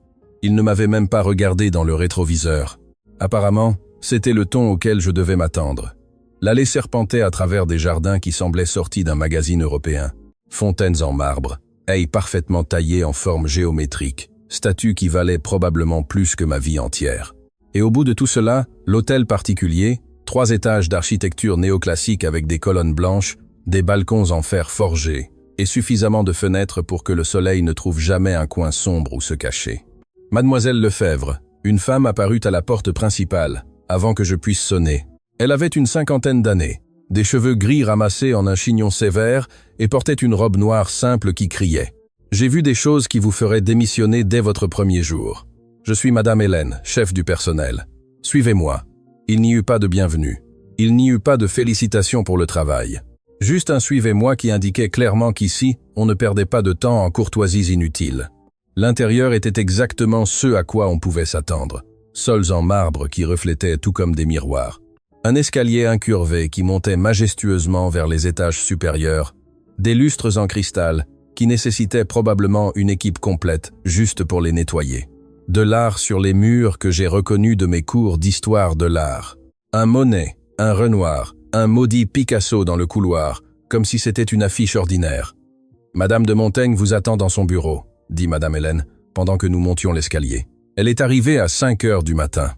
Speaker 1: Il ne m'avait même pas regardé dans le rétroviseur. Apparemment, c'était le ton auquel je devais m'attendre. L'allée serpentait à travers des jardins qui semblaient sortis d'un magazine européen. Fontaines en marbre, haies parfaitement taillées en forme géométrique, statues qui valaient probablement plus que ma vie entière. Et au bout de tout cela, l'hôtel particulier, 3 étages d'architecture néoclassique avec des colonnes blanches, des balcons en fer forgé, et suffisamment de fenêtres pour que le soleil ne trouve jamais un coin sombre où se cacher. Mademoiselle Lefebvre, une femme apparut à la porte principale, avant que je puisse sonner. Elle avait une 50aine d'années, des cheveux gris ramassés en un chignon sévère et portait une robe noire simple qui criait « J'ai vu des choses qui vous feraient démissionner dès votre premier jour. Je suis Madame Hélène, chef du personnel. Suivez-moi. » Il n'y eut pas de bienvenue. Il n'y eut pas de félicitations pour le travail. Juste un suivez-moi qui indiquait clairement qu'ici, on ne perdait pas de temps en courtoisies inutiles. L'intérieur était exactement ce à quoi on pouvait s'attendre. Sols en marbre qui reflétaient tout comme des miroirs. Un escalier incurvé qui montait majestueusement vers les étages supérieurs. Des lustres en cristal qui nécessitaient probablement une équipe complète juste pour les nettoyer. De l'art sur les murs que j'ai reconnu de mes cours d'histoire de l'art. Un Monet, un Renoir, un maudit Picasso dans le couloir, comme si c'était une affiche ordinaire. « Madame de Montaigne vous attend dans son bureau », dit Madame Hélène, pendant que nous montions l'escalier. Elle est arrivée à 5 heures du matin.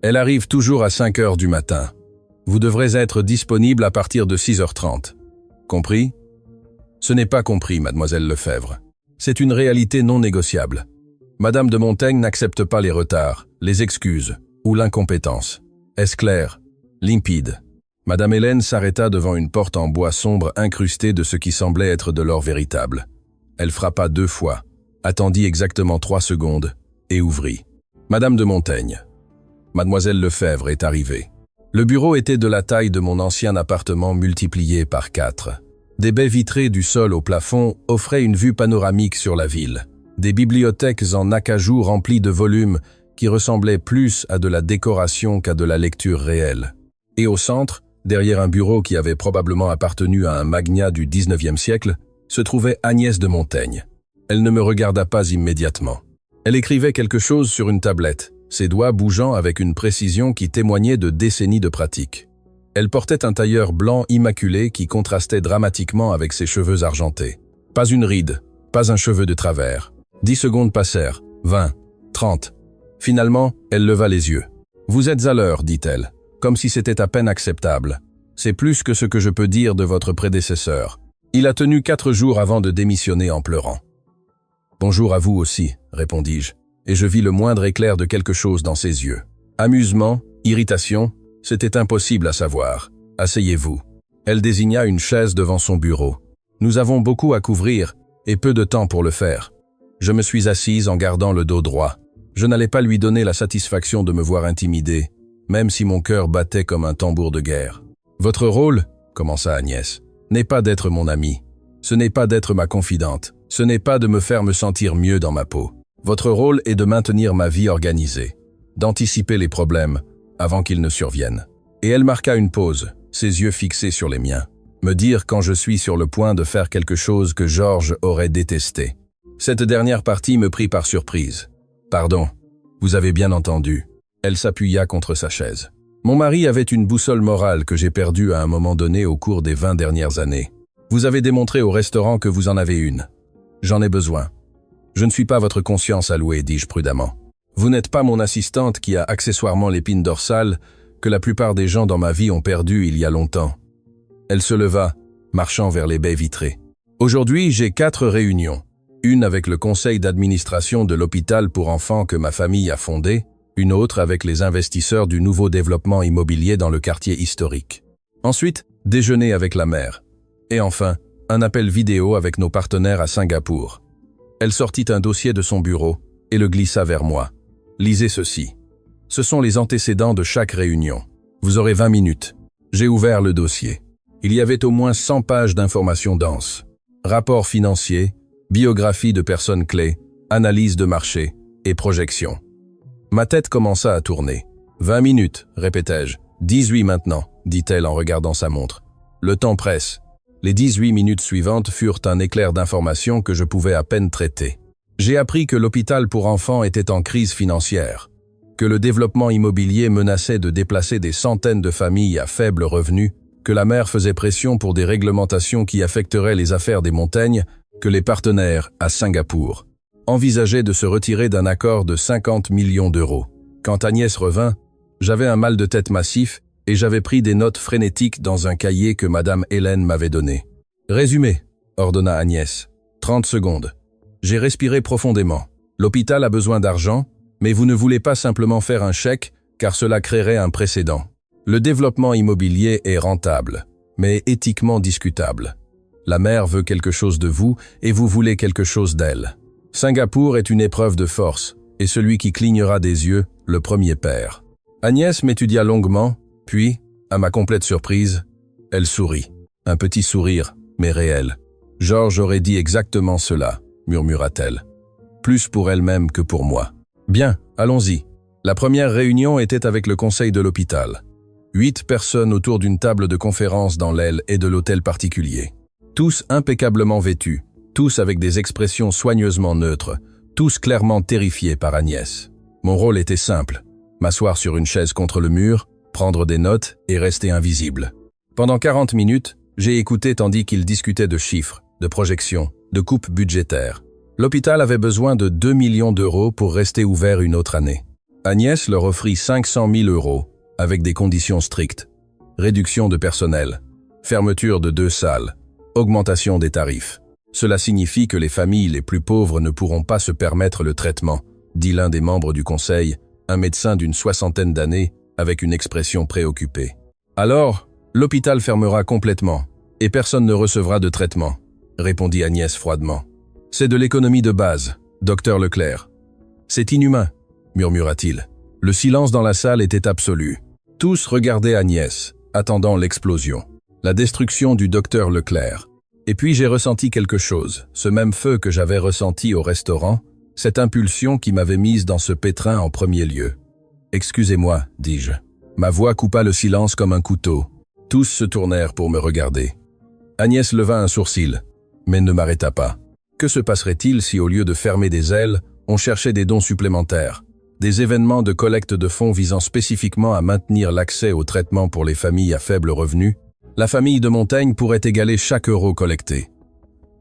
Speaker 1: Elle arrive toujours à 5 heures du matin. Vous devrez être disponible à partir de 6h30. Compris? Ce n'est pas compris, mademoiselle Lefebvre. C'est une réalité non négociable. Madame de Montaigne n'accepte pas les retards, les excuses ou l'incompétence. Est-ce clair? Limpide. Madame Hélène s'arrêta devant une porte en bois sombre incrustée de ce qui semblait être de l'or véritable. Elle frappa 2 fois, attendit exactement 3 secondes et ouvrit. Madame de Montaigne. Mademoiselle Lefebvre est arrivée. Le bureau était de la taille de mon ancien appartement multiplié par 4. Des baies vitrées du sol au plafond offraient une vue panoramique sur la ville. Des bibliothèques en acajou remplies de volumes qui ressemblaient plus à de la décoration qu'à de la lecture réelle. Et au centre, derrière un bureau qui avait probablement appartenu à un magnat du XIXe siècle, se trouvait Agnès de Montaigne. Elle ne me regarda pas immédiatement. Elle écrivait quelque chose sur une tablette, ses doigts bougeant avec une précision qui témoignait de décennies de pratique. Elle portait un tailleur blanc immaculé qui contrastait dramatiquement avec ses cheveux argentés. Pas une ride, pas un cheveu de travers. 10 secondes passèrent, 20, 30. Finalement, elle leva les yeux. « Vous êtes à l'heure, dit-elle, comme si c'était à peine acceptable. C'est plus que ce que je peux dire de votre prédécesseur. Il a tenu 4 jours avant de démissionner en pleurant. »« Bonjour à vous aussi, répondis-je, et je vis le moindre éclair de quelque chose dans ses yeux. Amusement, irritation, c'était impossible à savoir. Asseyez-vous. » Elle désigna une chaise devant son bureau. « Nous avons beaucoup à couvrir et peu de temps pour le faire. » Je me suis assise en gardant le dos droit. Je n'allais pas lui donner la satisfaction de me voir intimidé, même si mon cœur battait comme un tambour de guerre. « Votre rôle, commença Agnès, n'est pas d'être mon amie. Ce n'est pas d'être ma confidente. Ce n'est pas de me faire me sentir mieux dans ma peau. Votre rôle est de maintenir ma vie organisée, d'anticiper les problèmes avant qu'ils ne surviennent. » Et elle marqua une pause, ses yeux fixés sur les miens. Me dire quand je suis sur le point de faire quelque chose que Georges aurait détesté. Cette dernière partie me prit par surprise. « Pardon, vous avez bien entendu. » Elle s'appuya contre sa chaise. « Mon mari avait une boussole morale que j'ai perdue à un moment donné au cours des 20 dernières années. Vous avez démontré au restaurant que vous en avez une. J'en ai besoin. Je ne suis pas votre conscience allouée, dis-je prudemment. Vous n'êtes pas mon assistante qui a accessoirement l'épine dorsale que la plupart des gens dans ma vie ont perdue il y a longtemps. » Elle se leva, marchant vers les baies vitrées. « Aujourd'hui, j'ai 4 réunions. Une avec le conseil d'administration de l'hôpital pour enfants que ma famille a fondé, une autre avec les investisseurs du nouveau développement immobilier dans le quartier historique. Ensuite, déjeuner avec la mère. Et enfin, un appel vidéo avec nos partenaires à Singapour. » Elle sortit un dossier de son bureau et le glissa vers moi. « Lisez ceci. Ce sont les antécédents de chaque réunion. Vous aurez 20 minutes. » J'ai ouvert le dossier. Il y avait au moins 100 pages d'informations denses. Rapports financiers, biographie de personnes clés, analyse de marché et projections. Ma tête commença à tourner. « 20 minutes, répétai-je. 18 maintenant, dit-elle en regardant sa montre. Le temps presse. Les 18 minutes suivantes furent un éclair d'informations que je pouvais à peine traiter. J'ai appris que l'hôpital pour enfants était en crise financière, que le développement immobilier menaçait de déplacer des centaines de familles à faible revenu, que la mère faisait pression pour des réglementations qui affecteraient les affaires des Montagnes, que les partenaires, à Singapour, envisageaient de se retirer d'un accord de 50 millions d'euros. Quand Agnès revint, j'avais un mal de tête massif et j'avais pris des notes frénétiques dans un cahier que Madame Hélène m'avait donné. « Résumé », ordonna Agnès. 30 secondes. J'ai respiré profondément. L'hôpital a besoin d'argent, mais vous ne voulez pas simplement faire un chèque, car cela créerait un précédent. Le développement immobilier est rentable, mais éthiquement discutable. La mère veut quelque chose de vous et vous voulez quelque chose d'elle. Singapour est une épreuve de force, et celui qui clignera des yeux, le premier perd. Agnès m'étudia longuement, puis, à ma complète surprise, elle sourit. Un petit sourire, mais réel. « Georges aurait dit exactement cela », murmura-t-elle. Plus pour elle-même que pour moi. « Bien, allons-y. » La première réunion était avec le conseil de l'hôpital. 8 personnes autour d'une table de conférence dans l'aile et de l'hôtel particulier. Tous impeccablement vêtus, tous avec des expressions soigneusement neutres, tous clairement terrifiés par Agnès. Mon rôle était simple, m'asseoir sur une chaise contre le mur, prendre des notes et rester invisible. Pendant 40 minutes, j'ai écouté tandis qu'ils discutaient de chiffres, de projections, de coupes budgétaires. L'hôpital avait besoin de 2 millions d'euros pour rester ouvert une autre année. Agnès leur offrit 500 000 euros, avec des conditions strictes. Réduction de personnel, fermeture de 2 salles, augmentation des tarifs. Cela signifie que les familles les plus pauvres ne pourront pas se permettre le traitement, dit l'un des membres du conseil, un médecin d'une 60aine d'années, avec une expression préoccupée. Alors, L'hôpital fermera complètement, et personne ne recevra de traitement, répondit Agnès froidement. C'est de l'économie de base, docteur Leclerc. C'est inhumain, murmura-t-il. Le silence dans la salle était absolu. Tous regardaient Agnès, attendant l'explosion. La destruction du docteur Leclerc. Et puis j'ai ressenti quelque chose, ce même feu que j'avais ressenti au restaurant, cette impulsion qui m'avait mise dans ce pétrin en premier lieu. « Excusez-moi, dis-je. » Ma voix coupa le silence comme un couteau. Tous se tournèrent pour me regarder. Agnès leva un sourcil, mais ne m'arrêta pas. Que se passerait-il si au lieu de fermer des ailes, on cherchait des dons supplémentaires, des événements de collecte de fonds visant spécifiquement à maintenir l'accès au traitement pour les familles à faible revenu? La famille de Montaigne pourrait égaler chaque euro collecté.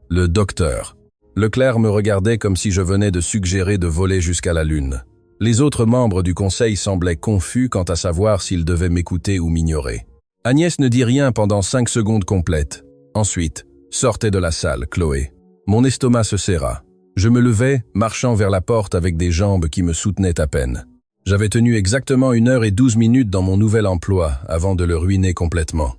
Speaker 1: Le docteur Leclerc me regardait comme si je venais de suggérer de voler jusqu'à la lune. Les autres membres du conseil semblaient confus quant à savoir s'ils devaient m'écouter ou m'ignorer. Agnès ne dit rien pendant 5 secondes complètes. Ensuite, sortez de la salle, Chloé. Mon estomac se serra. Je me levai, marchant vers la porte avec des jambes qui me soutenaient à peine. J'avais tenu exactement 1h12 dans mon nouvel emploi avant de le ruiner complètement.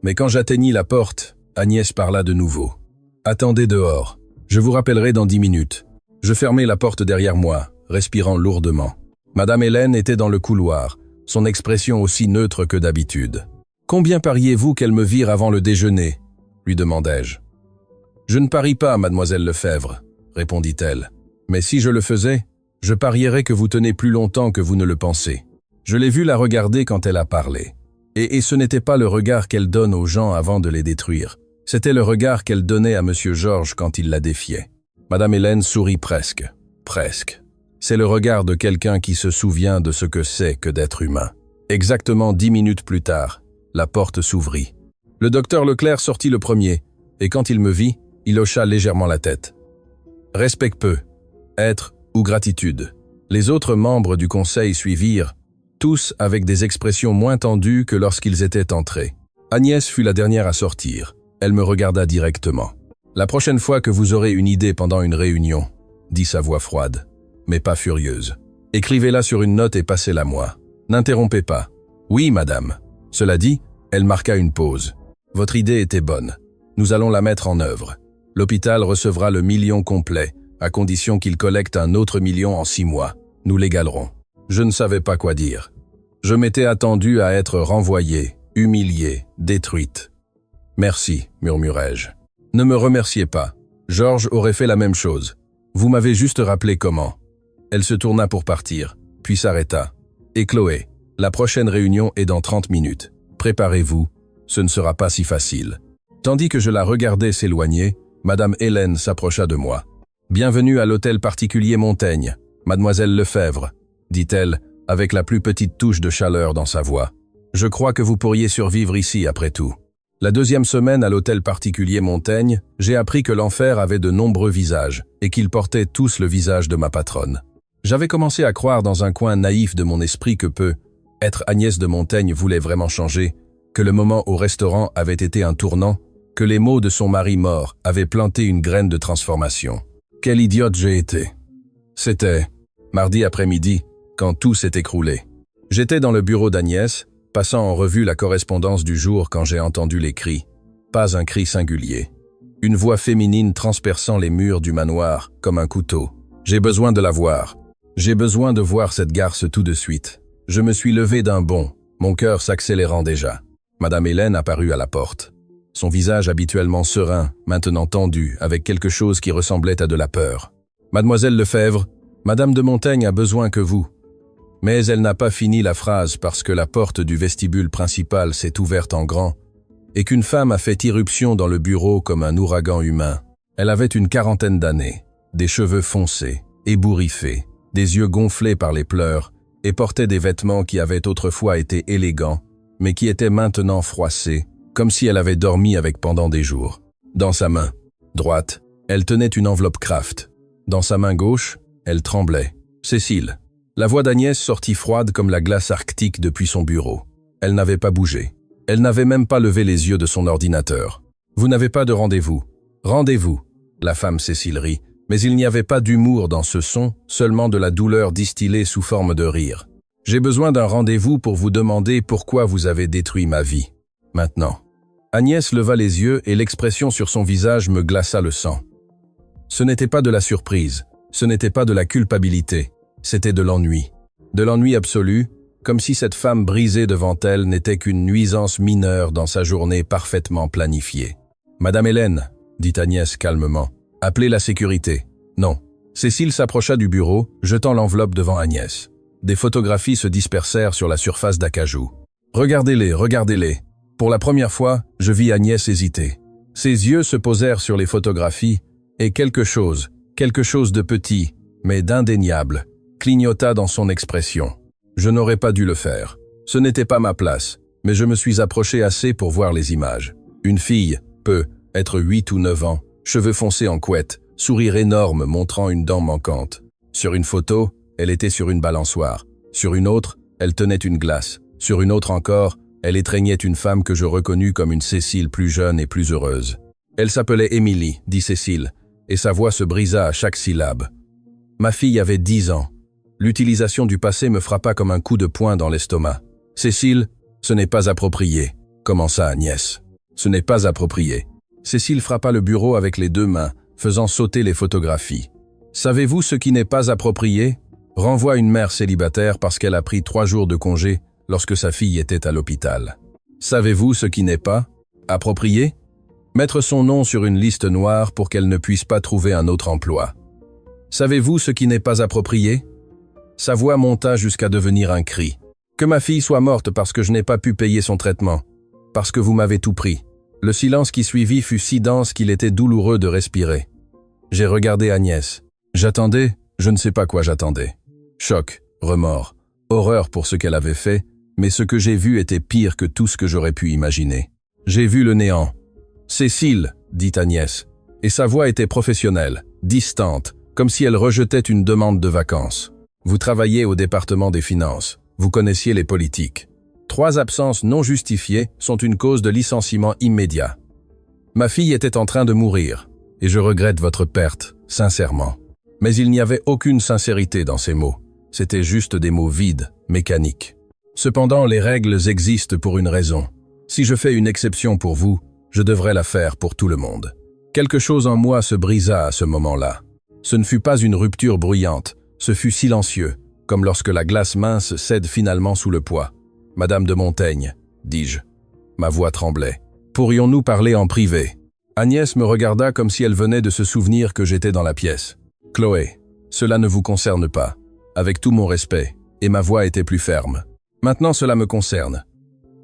Speaker 1: Mais quand j'atteignis la porte, Agnès parla de nouveau. « Attendez dehors. Je vous rappellerai dans 10 minutes. » Je fermai la porte derrière moi, respirant lourdement. Madame Hélène était dans le couloir, son expression aussi neutre que d'habitude. « Combien pariez-vous qu'elle me vire avant le déjeuner ?» lui demandai-je. « Je ne parie pas, mademoiselle Lefebvre, » répondit-elle. « Mais si je le faisais, je parierais que vous tenez plus longtemps que vous ne le pensez. » Je l'ai vue la regarder quand elle a parlé. Et ce n'était pas le regard qu'elle donne aux gens avant de les détruire. C'était le regard qu'elle donnait à Monsieur Georges quand il la défiait. Madame Hélène sourit presque. Presque. C'est le regard de quelqu'un qui se souvient de ce que c'est que d'être humain. Exactement 10 minutes plus tard, la porte s'ouvrit. Le docteur Leclerc sortit le premier, et quand il me vit, il hocha légèrement la tête. Respect peu, être ou gratitude. Les autres membres du conseil suivirent, tous avec des expressions moins tendues que lorsqu'ils étaient entrés. Agnès fut la dernière à sortir. Elle me regarda directement. « La prochaine fois que vous aurez une idée pendant une réunion, » dit sa voix froide, mais pas furieuse. « Écrivez-la sur une note et passez-la moi. N'interrompez pas. »« Oui, madame. » Cela dit, elle marqua une pause. « Votre idée était bonne. Nous allons la mettre en œuvre. L'hôpital recevra le 1 million complet, à condition qu'il collecte un autre 1 million en 6 mois. Nous l'égalerons. » Je ne savais pas quoi dire. Je m'étais attendu à être renvoyée, humiliée, détruite. « Merci, murmurai-je. Ne me remerciez pas. Georges aurait fait la même chose. Vous m'avez juste rappelé comment. » Elle se tourna pour partir, puis s'arrêta. « Et Chloé, la prochaine réunion est dans 30 minutes. Préparez-vous, ce ne sera pas si facile. » Tandis que je la regardais s'éloigner, Madame Hélène s'approcha de moi. « Bienvenue à l'hôtel particulier Montaigne, mademoiselle Lefebvre. » dit-elle, avec la plus petite touche de chaleur dans sa voix. « Je crois que vous pourriez survivre ici après tout. » La 2e semaine à l'hôtel particulier Montaigne, j'ai appris que l'enfer avait de nombreux visages et qu'ils portaient tous le visage de ma patronne. J'avais commencé à croire dans un coin naïf de mon esprit que être Agnès de Montaigne voulait vraiment changer, que le moment au restaurant avait été un tournant, que les mots de son mari mort avaient planté une graine de transformation. Quelle idiote j'ai été. C'était mardi après-midi, quand tout s'est écroulé. J'étais dans le bureau d'Agnès, passant en revue la correspondance du jour quand j'ai entendu les cris. Pas un cri singulier. Une voix féminine transperçant les murs du manoir, comme un couteau. J'ai besoin de la voir. J'ai besoin de voir cette garce tout de suite. Je me suis levé d'un bond, mon cœur s'accélérant déjà. Madame Hélène apparut à la porte. Son visage habituellement serein, maintenant tendu, avec quelque chose qui ressemblait à de la peur. « Mademoiselle Lefebvre, Madame de Montaigne a besoin que vous. » Mais elle n'a pas fini la phrase parce que la porte du vestibule principal s'est ouverte en grand et qu'une femme a fait irruption dans le bureau comme un ouragan humain. Elle avait une 40aine d'années, des cheveux foncés, ébouriffés, des yeux gonflés par les pleurs et portait des vêtements qui avaient autrefois été élégants, mais qui étaient maintenant froissés, comme si elle avait dormi avec pendant des jours. Dans sa main droite, elle tenait une enveloppe Kraft. Dans sa main gauche, elle tremblait. « Cécile !» La voix d'Agnès sortit froide comme la glace arctique depuis son bureau. Elle n'avait pas bougé. Elle n'avait même pas levé les yeux de son ordinateur. « Vous n'avez pas de rendez-vous. »« Rendez-vous !» La femme Cécile rit, mais il n'y avait pas d'humour dans ce son, seulement de la douleur distillée sous forme de rire. « J'ai besoin d'un rendez-vous pour vous demander pourquoi vous avez détruit ma vie. » Maintenant. Agnès leva les yeux et l'expression sur son visage me glaça le sang. Ce n'était pas de la surprise, ce n'était pas de la culpabilité, c'était de l'ennui. De l'ennui absolu, comme si cette femme brisée devant elle n'était qu'une nuisance mineure dans sa journée parfaitement planifiée. « Madame Hélène, » dit Agnès calmement, « appelez la sécurité. » Non. Cécile s'approcha du bureau, jetant l'enveloppe devant Agnès. Des photographies se dispersèrent sur la surface d'acajou. « Regardez-les, regardez-les. » Pour la première fois, je vis Agnès hésiter. Ses yeux se posèrent sur les photographies, et quelque chose de petit, mais d'indéniable, clignota dans son expression. Je n'aurais pas dû le faire. Ce n'était pas ma place, mais je me suis approché assez pour voir les images. Une fille peut être 8 ou 9 ans, cheveux foncés en couette, sourire énorme montrant une dent manquante. Sur une photo, elle était sur une balançoire. Sur une autre, elle tenait une glace. Sur une autre encore, elle étreignait une femme que je reconnus comme une Cécile plus jeune et plus heureuse. Elle s'appelait Émilie, dit Cécile, et sa voix se brisa à chaque syllabe. Ma fille avait 10 ans. L'utilisation du passé me frappa comme un coup de poing dans l'estomac. Cécile, ce n'est pas approprié, commença Agnès. Ce n'est pas approprié. Cécile frappa le bureau avec les 2 mains, faisant sauter les photographies. Savez-vous ce qui n'est pas approprié? Renvoie une mère célibataire parce qu'elle a pris 3 jours de congé lorsque sa fille était à l'hôpital. Savez-vous ce qui n'est pas approprié? Mettre son nom sur une liste noire pour qu'elle ne puisse pas trouver un autre emploi. Savez-vous ce qui n'est pas approprié? Sa voix monta jusqu'à devenir un cri. Que ma fille soit morte parce que je n'ai pas pu payer son traitement. Parce que vous m'avez tout pris. Le silence qui suivit fut si dense qu'il était douloureux de respirer. J'ai regardé Agnès. J'attendais, je ne sais pas quoi j'attendais. Choc, remords, horreur pour ce qu'elle avait fait, mais ce que j'ai vu était pire que tout ce que j'aurais pu imaginer. J'ai vu le néant. « Cécile » dit Agnès, et sa voix était professionnelle, distante, comme si elle rejetait une demande de vacances. Vous travaillez au département des finances, vous connaissiez les politiques. 3 absences non justifiées sont une cause de licenciement immédiat. Ma fille était en train de mourir, et je regrette votre perte, sincèrement. Mais il n'y avait aucune sincérité dans ces mots. C'était juste des mots vides, mécaniques. Cependant, les règles existent pour une raison. Si je fais une exception pour vous, je devrais la faire pour tout le monde. Quelque chose en moi se brisa à ce moment-là. Ce ne fut pas une rupture bruyante, ce fut silencieux, comme lorsque la glace mince cède finalement sous le poids. « Madame de Montaigne », dis-je. Ma voix tremblait. « Pourrions-nous parler en privé ?» Agnès me regarda comme si elle venait de se souvenir que j'étais dans la pièce. « Chloé, cela ne vous concerne pas. Avec tout mon respect. » Et ma voix était plus ferme. « Maintenant cela me concerne.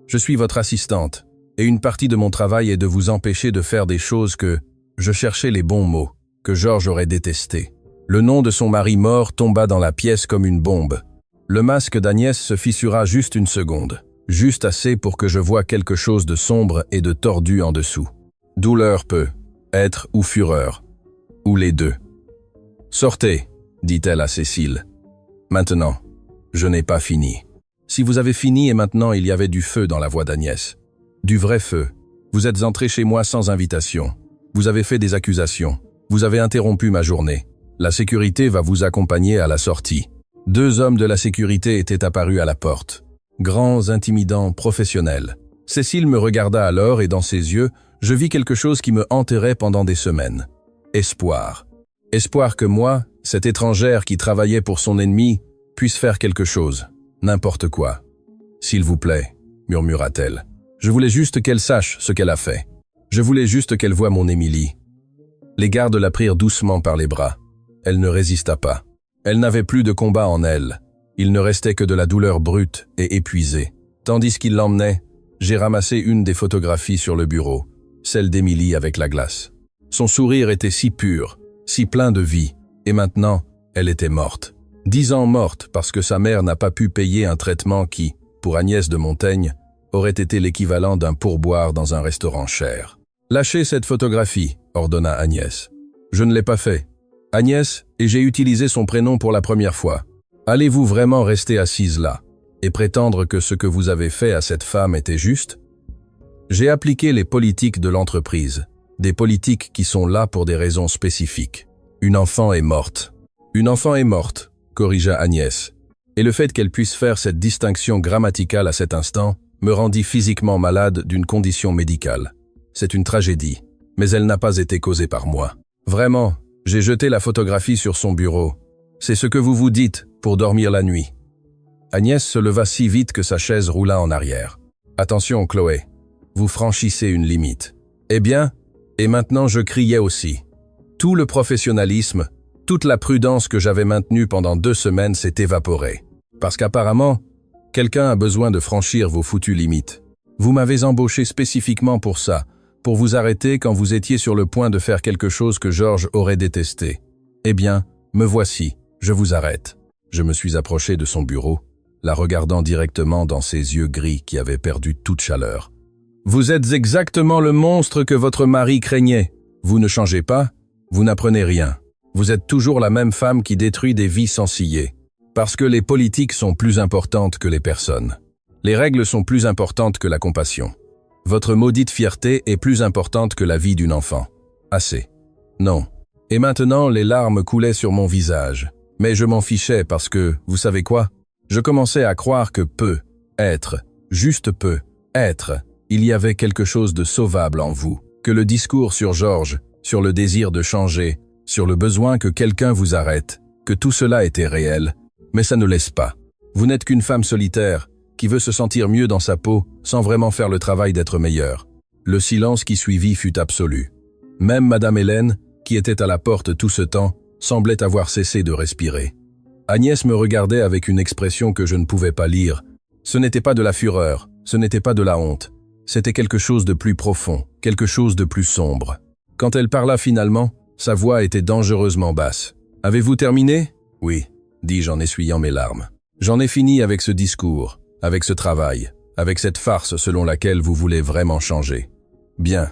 Speaker 1: Je suis votre assistante, et une partie de mon travail est de vous empêcher de faire des choses que, je cherchais les bons mots, que Georges aurait détesté. Le nom de son mari mort tomba dans la pièce comme une bombe. Le masque d'Agnès se fissura juste une seconde, juste assez pour que je voie quelque chose de sombre et de tordu en dessous. Douleur peut être ou fureur, ou les deux. « Sortez », dit-elle à Cécile. « Maintenant, je n'ai pas fini. » Si vous avez fini et maintenant il y avait du feu dans la voix d'Agnès. Du vrai feu. Vous êtes entré chez moi sans invitation. Vous avez fait des accusations. Vous avez interrompu ma journée. La sécurité va vous accompagner à la sortie. 2 hommes de la sécurité étaient apparus à la porte. Grands, intimidants, professionnels. Cécile me regarda alors et dans ses yeux, je vis quelque chose qui me hanterait pendant des semaines. Espoir. Espoir que moi, cette étrangère qui travaillait pour son ennemi, puisse faire quelque chose. N'importe quoi. « S'il vous plaît », murmura-t-elle. Je voulais juste qu'elle sache ce qu'elle a fait. Je voulais juste qu'elle voie mon Émilie. Les gardes la prirent doucement par les bras. Elle ne résista pas. Elle n'avait plus de combat en elle. Il ne restait que de la douleur brute et épuisée. Tandis qu'il l'emmenait, j'ai ramassé une des photographies sur le bureau, celle d'Émilie avec la glace. Son sourire était si pur, si plein de vie, et maintenant, elle était morte. 10 ans morte parce que sa mère n'a pas pu payer un traitement qui, pour Agnès de Montaigne, aurait été l'équivalent d'un pourboire dans un restaurant cher. « Lâchez cette photographie », ordonna Agnès. Je ne l'ai pas fait. Agnès, et j'ai utilisé son prénom pour la première fois. Allez-vous vraiment rester assise là et prétendre que ce que vous avez fait à cette femme était juste? J'ai appliqué les politiques de l'entreprise, des politiques qui sont là pour des raisons spécifiques. Une enfant est morte. Une enfant est morte, corrigea Agnès. Et le fait qu'elle puisse faire cette distinction grammaticale à cet instant me rendit physiquement malade d'une condition médicale. C'est une tragédie, mais elle n'a pas été causée par moi. Vraiment, j'ai jeté la photographie sur son bureau. C'est ce que vous vous dites pour dormir la nuit. Agnès se leva si vite que sa chaise roula en arrière. Attention, Chloé, vous franchissez une limite. Eh bien, et maintenant je criais aussi. Tout le professionnalisme, toute la prudence que j'avais maintenue pendant 2 semaines s'est évaporée. Parce qu'apparemment, quelqu'un a besoin de franchir vos foutues limites. Vous m'avez embauché spécifiquement pour ça, pour vous arrêter quand vous étiez sur le point de faire quelque chose que Georges aurait détesté. Eh bien, me voici, je vous arrête. Je me suis approché de son bureau, la regardant directement dans ses yeux gris qui avaient perdu toute chaleur. Vous êtes exactement le monstre que votre mari craignait. Vous ne changez pas, vous n'apprenez rien. Vous êtes toujours la même femme qui détruit des vies sans ciller. Parce que les politiques sont plus importantes que les personnes. Les règles sont plus importantes que la compassion. Votre maudite fierté est plus importante que la vie d'une enfant. Assez. Non. Et maintenant, les larmes coulaient sur mon visage. Mais je m'en fichais parce que, vous savez quoi? Je commençais à croire que juste peu, il y avait quelque chose de sauvable en vous. Que le discours sur Georges, sur le désir de changer, sur le besoin que quelqu'un vous arrête, que tout cela était réel. Mais ça ne laisse pas. Vous n'êtes qu'une femme solitaire, qui veut se sentir mieux dans sa peau, sans vraiment faire le travail d'être meilleure. Le silence qui suivit fut absolu. Même Madame Hélène, qui était à la porte tout ce temps, semblait avoir cessé de respirer. Agnès me regardait avec une expression que je ne pouvais pas lire. Ce n'était pas de la fureur, ce n'était pas de la honte. C'était quelque chose de plus profond, quelque chose de plus sombre. Quand elle parla finalement, sa voix était dangereusement basse. « Avez-vous terminé ?»« Oui, » dis-je en essuyant mes larmes. « J'en ai fini avec ce discours, avec ce travail, avec cette farce selon laquelle vous voulez vraiment changer. » « Bien. »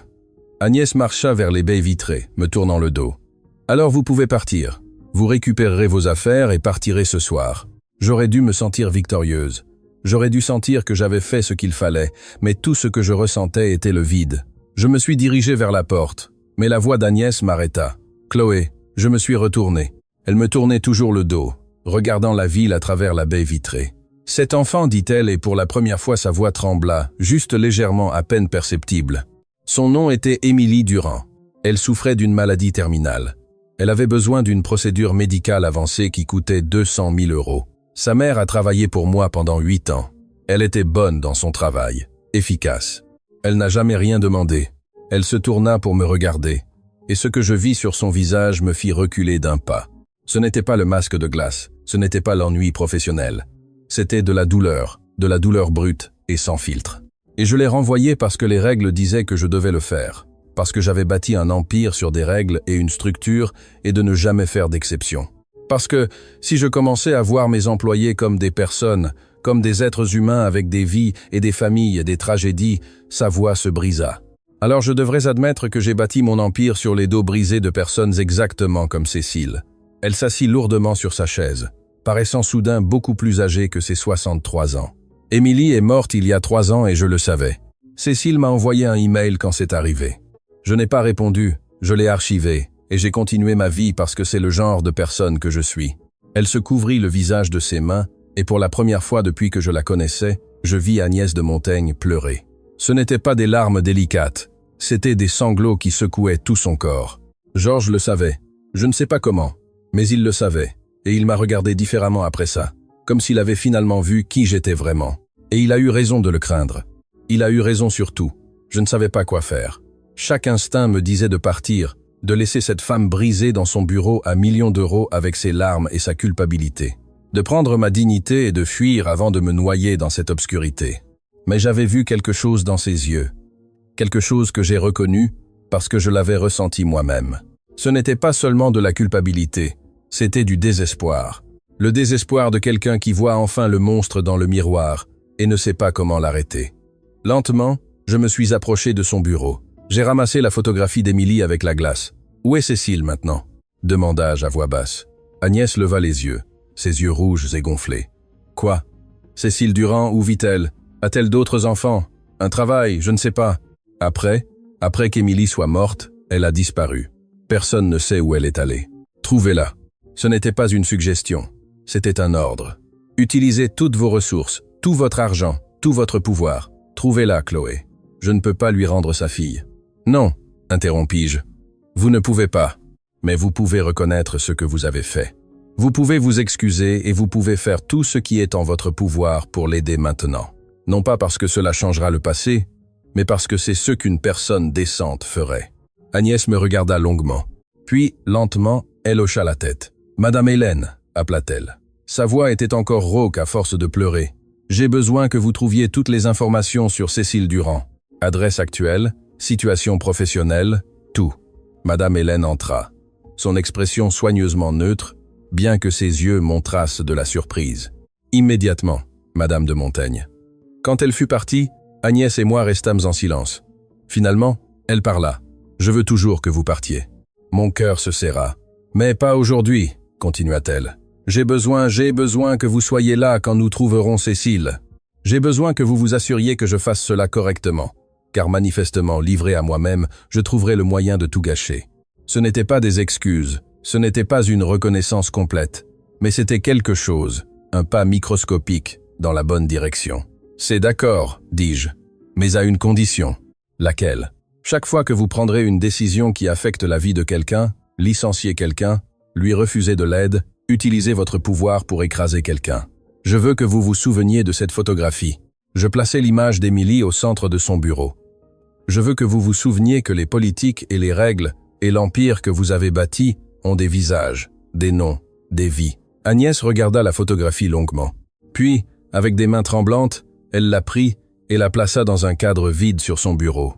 Speaker 1: Agnès marcha vers les baies vitrées, me tournant le dos. « Alors vous pouvez partir. Vous récupérerez vos affaires et partirez ce soir. J'aurais dû me sentir victorieuse. J'aurais dû sentir que j'avais fait ce qu'il fallait, mais tout ce que je ressentais était le vide. Je me suis dirigé vers la porte, mais la voix d'Agnès m'arrêta. « Chloé, je me suis retourné. » Elle me tournait toujours le dos, regardant la ville à travers la baie vitrée. « Cet enfant, dit-elle, et pour la première fois sa voix trembla, juste légèrement, à peine perceptible. Son nom était Émilie Durand. Elle souffrait d'une maladie terminale. Elle avait besoin d'une procédure médicale avancée qui coûtait 200 000 €. Sa mère a travaillé pour moi pendant 8 ans. Elle était bonne dans son travail, efficace. Elle n'a jamais rien demandé. Elle se tourna pour me regarder, et ce que je vis sur son visage me fit reculer d'un pas. Ce n'était pas le masque de glace, ce n'était pas l'ennui professionnel. C'était de la douleur brute et sans filtre. Et je l'ai renvoyé parce que les règles disaient que je devais le faire, parce que j'avais bâti un empire sur des règles et une structure et de ne jamais faire d'exception. Parce que si je commençais à voir mes employés comme des personnes, comme des êtres humains avec des vies et des familles et des tragédies, sa voix se brisa. Alors je devrais admettre que j'ai bâti mon empire sur les dos brisés de personnes exactement comme Cécile. Elle s'assit lourdement sur sa chaise, paraissant soudain beaucoup plus âgée que ses 63 ans. Émilie est morte il y a 3 ans et je le savais. Cécile m'a envoyé un email quand c'est arrivé. Je n'ai pas répondu, je l'ai archivé, et j'ai continué ma vie parce que c'est le genre de personne que je suis. Elle se couvrit le visage de ses mains, et pour la première fois depuis que je la connaissais, je vis Agnès de Montaigne pleurer. Ce n'étaient pas des larmes délicates, c'étaient des sanglots qui secouaient tout son corps. Georges le savait, je ne sais pas comment, mais il le savait, et il m'a regardé différemment après ça, comme s'il avait finalement vu qui j'étais vraiment. Et il a eu raison de le craindre. Il a eu raison sur tout. Je ne savais pas quoi faire. Chaque instinct me disait de partir, de laisser cette femme brisée dans son bureau à millions d'euros avec ses larmes et sa culpabilité. De prendre ma dignité et de fuir avant de me noyer dans cette obscurité. Mais j'avais vu quelque chose dans ses yeux. Quelque chose que j'ai reconnu parce que je l'avais ressenti moi-même. Ce n'était pas seulement de la culpabilité, c'était du désespoir. Le désespoir de quelqu'un qui voit enfin le monstre dans le miroir et ne sait pas comment l'arrêter. Lentement, je me suis approché de son bureau. J'ai ramassé la photographie d'Émilie avec la glace. « Où est Cécile maintenant ?» demanda-je à voix basse. Agnès leva les yeux, ses yeux rouges et gonflés. « Quoi ? Cécile Durand, où vit-elle ? A-t-elle d'autres enfants ? Un travail, je ne sais pas. » Après qu'Émilie soit morte, elle a disparu. Personne ne sait où elle est allée. Trouvez-la. Ce n'était pas une suggestion, c'était un ordre. Utilisez toutes vos ressources, tout votre argent, tout votre pouvoir. Trouvez-la, Chloé. Je ne peux pas lui rendre sa fille. Non, interrompis-je. Vous ne pouvez pas, mais vous pouvez reconnaître ce que vous avez fait. Vous pouvez vous excuser et vous pouvez faire tout ce qui est en votre pouvoir pour l'aider maintenant. Non pas parce que cela changera le passé, mais parce que c'est ce qu'une personne décente ferait. Agnès me regarda longuement. Puis, lentement, elle hocha la tête. « Madame Hélène » appela-t-elle. Sa voix était encore rauque à force de pleurer. « J'ai besoin que vous trouviez toutes les informations sur Cécile Durand. Adresse actuelle, situation professionnelle, tout. » Madame Hélène entra. Son expression soigneusement neutre, bien que ses yeux montrassent de la surprise. Immédiatement, Madame de Montaigne. Quand elle fut partie, Agnès et moi restâmes en silence. Finalement, elle parla. « Je veux toujours que vous partiez. » Mon cœur se serra. « Mais pas aujourd'hui, » continua-t-elle. « J'ai besoin que vous soyez là quand nous trouverons Cécile. J'ai besoin que vous vous assuriez que je fasse cela correctement, car manifestement, livré à moi-même, je trouverai le moyen de tout gâcher. Ce n'était pas des excuses, ce n'était pas une reconnaissance complète, mais c'était quelque chose, un pas microscopique dans la bonne direction. « C'est d'accord, dis-je, mais à une condition. » « Laquelle ? Chaque fois que vous prendrez une décision qui affecte la vie de quelqu'un, licencier quelqu'un, lui refuser de l'aide, utilisez votre pouvoir pour écraser quelqu'un. Je veux que vous vous souveniez de cette photographie. Je plaçais l'image d'Émilie au centre de son bureau. Je veux que vous vous souveniez que les politiques et les règles et l'empire que vous avez bâti ont des visages, des noms, des vies. Agnès regarda la photographie longuement. Puis, avec des mains tremblantes, elle la prit et la plaça dans un cadre vide sur son bureau.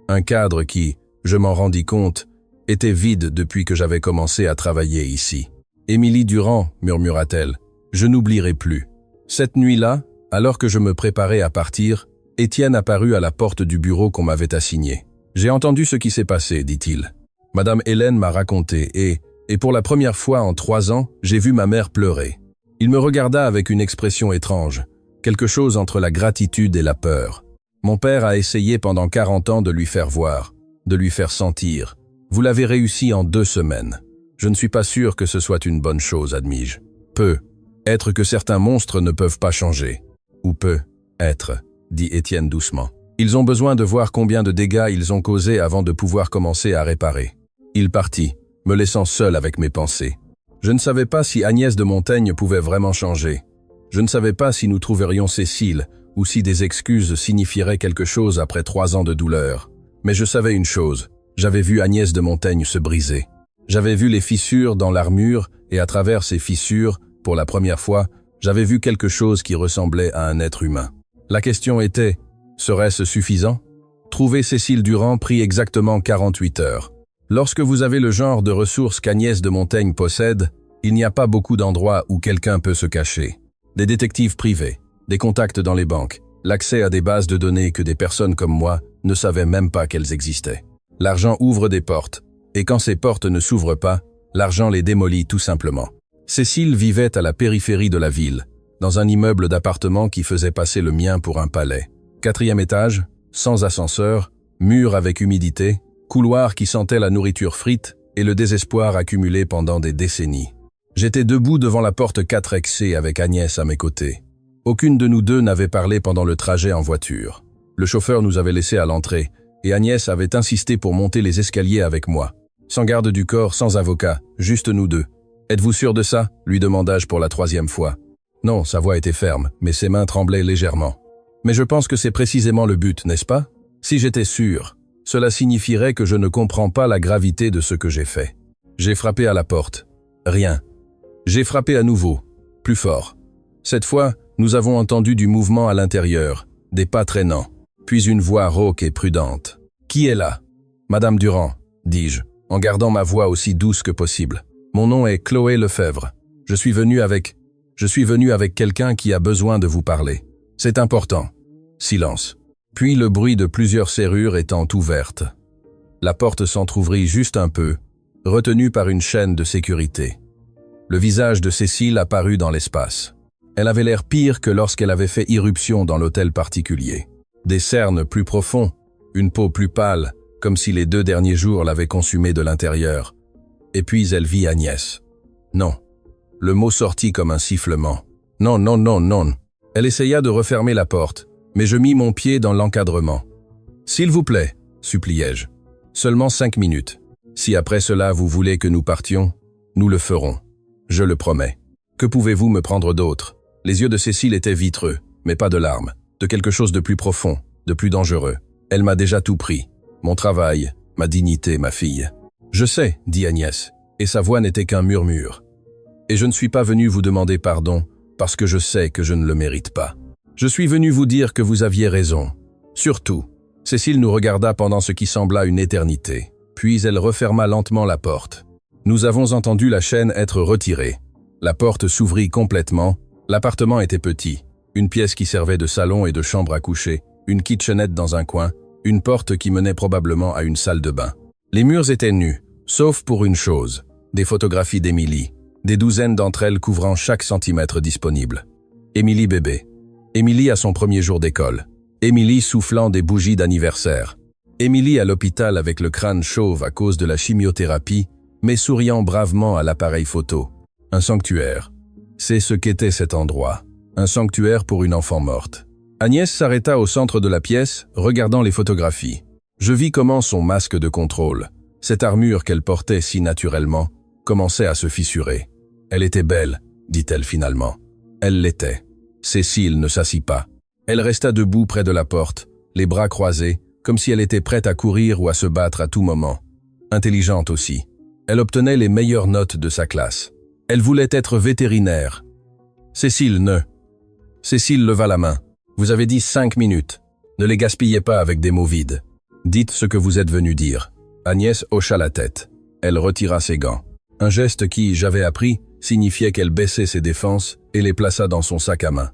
Speaker 1: Un cadre qui, je m'en rendis compte, était vide depuis que j'avais commencé à travailler ici. « Émilie Durand, murmura-t-elle, je n'oublierai plus. » Cette nuit-là, alors que je me préparais à partir, Étienne apparut à la porte du bureau qu'on m'avait assigné. « J'ai entendu ce qui s'est passé, dit-il. Madame Hélène m'a raconté et pour la première fois en 3 ans, j'ai vu ma mère pleurer. » Il me regarda avec une expression étrange, quelque chose entre la gratitude et la peur. Mon père a essayé pendant 40 ans de lui faire voir, de lui faire sentir. Vous l'avez réussi en 2 semaines. Je ne suis pas sûr que ce soit une bonne chose, admis-je. Peut être que certains monstres ne peuvent pas changer. Ou peut être, dit Étienne doucement. Ils ont besoin de voir combien de dégâts ils ont causés avant de pouvoir commencer à réparer. Il partit, me laissant seul avec mes pensées. Je ne savais pas si Agnès de Montaigne pouvait vraiment changer. Je ne savais pas si nous trouverions Cécile, ou si des excuses signifieraient quelque chose après 3 ans de douleur. Mais je savais une chose, j'avais vu Agnès de Montaigne se briser. J'avais vu les fissures dans l'armure, et à travers ces fissures, pour la première fois, j'avais vu quelque chose qui ressemblait à un être humain. La question était, serait-ce suffisant ? Trouver Cécile Durand prit exactement 48 heures. Lorsque vous avez le genre de ressources qu'Agnès de Montaigne possède, il n'y a pas beaucoup d'endroits où quelqu'un peut se cacher. Des détectives privés, des contacts dans les banques, l'accès à des bases de données que des personnes comme moi ne savaient même pas qu'elles existaient. L'argent ouvre des portes, et quand ces portes ne s'ouvrent pas, l'argent les démolit tout simplement. Cécile vivait à la périphérie de la ville, dans un immeuble d'appartements qui faisait passer le mien pour un palais. 4e étage, sans ascenseur, mur avec humidité, couloir qui sentait la nourriture frite et le désespoir accumulé pendant des décennies. J'étais debout devant la porte 4XC avec Agnès à mes côtés. Aucune de nous deux n'avait parlé pendant le trajet en voiture. Le chauffeur nous avait laissés à l'entrée, et Agnès avait insisté pour monter les escaliers avec moi. Sans garde du corps, sans avocat, juste nous deux. « Êtes-vous sûr de ça ?» lui demandai-je pour la 3e fois. Non, sa voix était ferme, mais ses mains tremblaient légèrement. « Mais je pense que c'est précisément le but, n'est-ce pas ? Si j'étais sûr, cela signifierait que je ne comprends pas la gravité de ce que j'ai fait. » J'ai frappé à la porte. Rien. J'ai frappé à nouveau, plus fort. Cette fois, nous avons entendu du mouvement à l'intérieur, des pas traînants, puis une voix rauque et prudente. « Qui est là ?»« Madame Durand, » dis-je, en gardant ma voix aussi douce que possible. « Mon nom est Chloé Lefebvre. Je suis venu avec quelqu'un qui a besoin de vous parler. C'est important. » Silence. Puis le bruit de plusieurs serrures étant ouvertes. La porte s'entr'ouvrit juste un peu, retenue par une chaîne de sécurité. Le visage de Cécile apparut dans l'espace. Elle avait l'air pire que lorsqu'elle avait fait irruption dans l'hôtel particulier. Des cernes plus profonds, une peau plus pâle, comme si les 2 derniers jours l'avaient consumée de l'intérieur. Et puis elle vit Agnès. Non. Le mot sortit comme un sifflement. Non, non, non, non. Elle essaya de refermer la porte, Mais je mis mon pied dans l'encadrement. « S'il vous plaît, suppliai-je. Seulement 5 minutes. Si après cela vous voulez que nous partions, nous le ferons. Je le promets. Que pouvez-vous me prendre d'autre ?» Les yeux de Cécile étaient vitreux, mais pas de larmes, de quelque chose de plus profond, de plus dangereux. Elle m'a déjà tout pris. Mon travail, ma dignité, ma fille. « Je sais, dit Agnès, et sa voix n'était qu'un murmure. Et je ne suis pas venu vous demander pardon, parce que je sais que je ne le mérite pas. Je suis venu vous dire que vous aviez raison. Surtout. » Cécile nous regarda pendant ce qui sembla une éternité. Puis elle referma lentement la porte. Nous avons entendu la chaîne être retirée. La porte s'ouvrit complètement. L'appartement était petit. Une pièce qui servait de salon et de chambre à coucher, une kitchenette dans un coin, une porte qui menait probablement à une salle de bain. Les murs étaient nus, sauf pour une chose, des photographies d'Émilie, des douzaines d'entre elles couvrant chaque centimètre disponible. Émilie bébé. Émilie à son premier jour d'école. Émilie soufflant des bougies d'anniversaire. Émilie à l'hôpital avec le crâne chauve à cause de la chimiothérapie, mais souriant bravement à l'appareil photo. Un sanctuaire. C'est ce qu'était cet endroit. Un sanctuaire pour une enfant morte. Agnès s'arrêta au centre de la pièce, regardant les photographies. Je vis comment son masque de contrôle, cette armure qu'elle portait si naturellement, commençait à se fissurer. Elle était belle, dit-elle finalement. Elle l'était. Cécile ne s'assit pas. Elle resta debout près de la porte, les bras croisés, comme si elle était prête à courir ou à se battre à tout moment. Intelligente aussi. Elle obtenait les meilleures notes de sa classe. Elle voulait être vétérinaire. Cécile leva la main. Vous avez dit 5 minutes. Ne les gaspillez pas avec des mots vides. Dites ce que vous êtes venu dire. Agnès hocha la tête. Elle retira ses gants. Un geste qui, j'avais appris, signifiait qu'elle baissait ses défenses et les plaça dans son sac à main.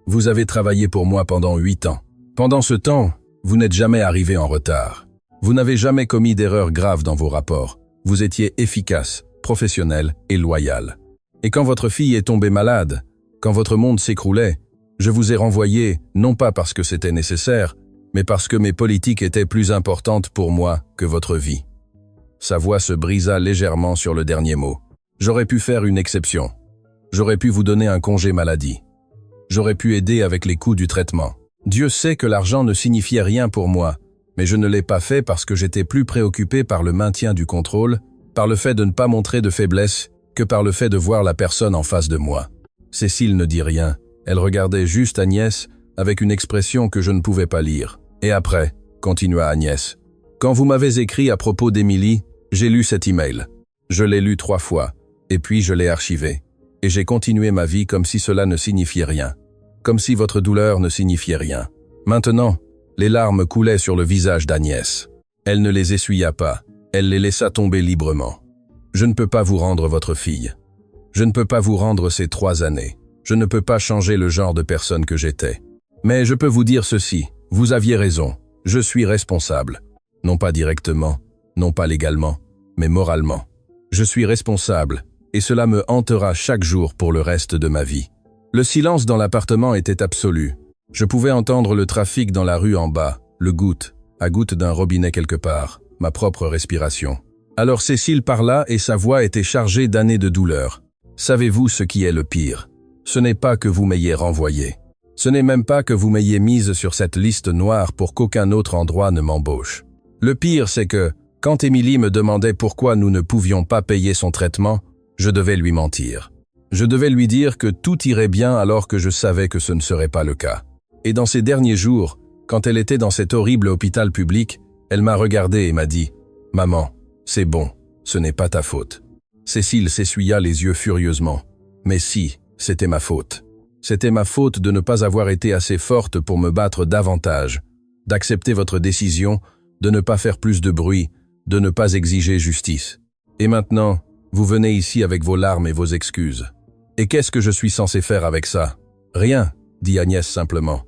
Speaker 1: Vous avez travaillé pour moi pendant 8 ans. Pendant ce temps, vous n'êtes jamais arrivé en retard. Vous n'avez jamais commis d'erreurs graves dans vos rapports. Vous étiez efficace, professionnel et loyal. Et quand votre fille est tombée malade, quand votre monde s'écroulait, je vous ai renvoyé, non pas parce que c'était nécessaire, mais parce que mes politiques étaient plus importantes pour moi que votre vie. Sa voix se brisa légèrement sur le dernier mot. J'aurais pu faire une exception. J'aurais pu vous donner un congé maladie. J'aurais pu aider avec les coûts du traitement. Dieu sait que l'argent ne signifiait rien pour moi, mais je ne l'ai pas fait parce que j'étais plus préoccupé par le maintien du contrôle, par le fait de ne pas montrer de faiblesse, que par le fait de voir la personne en face de moi. Cécile ne dit rien. Elle regardait juste Agnès avec une expression que je ne pouvais pas lire. Et après, continua Agnès, quand vous m'avez écrit à propos d'Émilie, j'ai lu cet email. Je l'ai lu 3 fois, et puis je l'ai archivé. Et j'ai continué ma vie comme si cela ne signifiait rien. Comme si votre douleur ne signifiait rien. Maintenant, les larmes coulaient sur le visage d'Agnès. Elle ne les essuya pas. Elle les laissa tomber librement. Je ne peux pas vous rendre votre fille. Je ne peux pas vous rendre ces 3 années. Je ne peux pas changer le genre de personne que j'étais. Mais je peux vous dire ceci, vous aviez raison, je suis responsable. Non pas directement, non pas légalement, mais moralement. Je suis responsable, et cela me hantera chaque jour pour le reste de ma vie. Le silence dans l'appartement était absolu. Je pouvais entendre le trafic dans la rue en bas, le goutte, à goutte d'un robinet quelque part, ma propre respiration. Alors Cécile parla et sa voix était chargée d'années de douleur. Savez-vous ce qui est le pire ? Ce n'est pas que vous m'ayez renvoyé. Ce n'est même pas que vous m'ayez mise sur cette liste noire pour qu'aucun autre endroit ne m'embauche. Le pire, c'est que, quand Émilie me demandait pourquoi nous ne pouvions pas payer son traitement, je devais lui mentir. Je devais lui dire que tout irait bien alors que je savais que ce ne serait pas le cas. Et dans ces derniers jours, quand elle était dans cet horrible hôpital public, elle m'a regardé et m'a dit « Maman, c'est bon, ce n'est pas ta faute. » Cécile s'essuya les yeux furieusement. Mais si, c'était ma faute. C'était ma faute de ne pas avoir été assez forte pour me battre davantage, d'accepter votre décision, de ne pas faire plus de bruit, de ne pas exiger justice. Et maintenant, vous venez ici avec vos larmes et vos excuses. Et qu'est-ce que je suis censé faire avec ça ? Rien, dit Agnès simplement.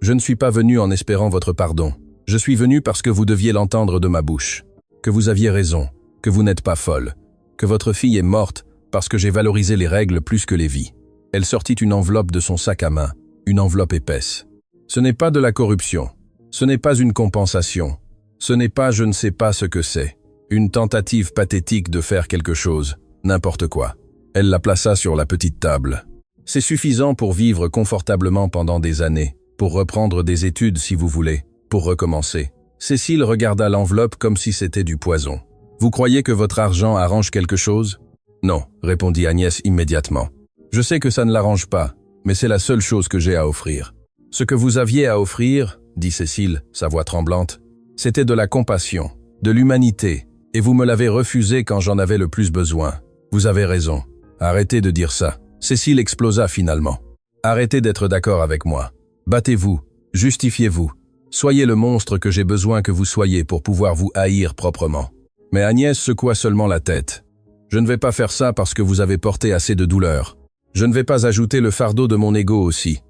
Speaker 1: Je ne suis pas venu en espérant votre pardon. Je suis venu parce que vous deviez l'entendre de ma bouche. Que vous aviez raison, que vous n'êtes pas folle, que votre fille est morte parce que j'ai valorisé les règles plus que les vies. Elle sortit une enveloppe de son sac à main, une enveloppe épaisse. Ce n'est pas de la corruption. Ce n'est pas une compensation. Ce n'est pas je ne sais pas ce que c'est. Une tentative pathétique de faire quelque chose, n'importe quoi. Elle la plaça sur la petite table. C'est suffisant pour vivre confortablement pendant des années, pour reprendre des études si vous voulez, pour recommencer. Cécile regarda l'enveloppe comme si c'était du poison. Vous croyez que votre argent arrange quelque chose? Non, répondit Agnès immédiatement. Je sais que ça ne l'arrange pas, mais c'est la seule chose que j'ai à offrir. Ce que vous aviez à offrir, dit Cécile, sa voix tremblante, c'était de la compassion, de l'humanité, et vous me l'avez refusé quand j'en avais le plus besoin. Vous avez raison. Arrêtez de dire ça. Cécile explosa finalement. Arrêtez d'être d'accord avec moi. Battez-vous, justifiez-vous. Soyez le monstre que j'ai besoin que vous soyez pour pouvoir vous haïr proprement. Mais Agnès secoua seulement la tête. Je ne vais pas faire ça parce que vous avez porté assez de douleur. Je ne vais pas ajouter le fardeau de mon ego aussi.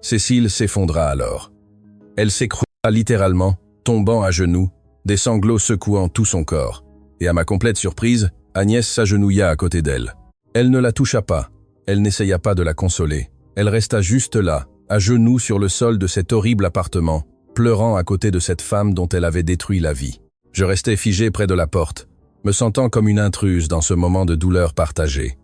Speaker 1: Cécile s'effondra alors. Elle s'écroula littéralement, tombant à genoux, des sanglots secouant tout son corps. Et à ma complète surprise, Agnès s'agenouilla à côté d'elle. Elle ne la toucha pas, elle n'essaya pas de la consoler. Elle resta juste là, à genoux sur le sol de cet horrible appartement, pleurant à côté de cette femme dont elle avait détruit la vie. Je restais figé près de la porte, me sentant comme une intruse dans ce moment de douleur partagée.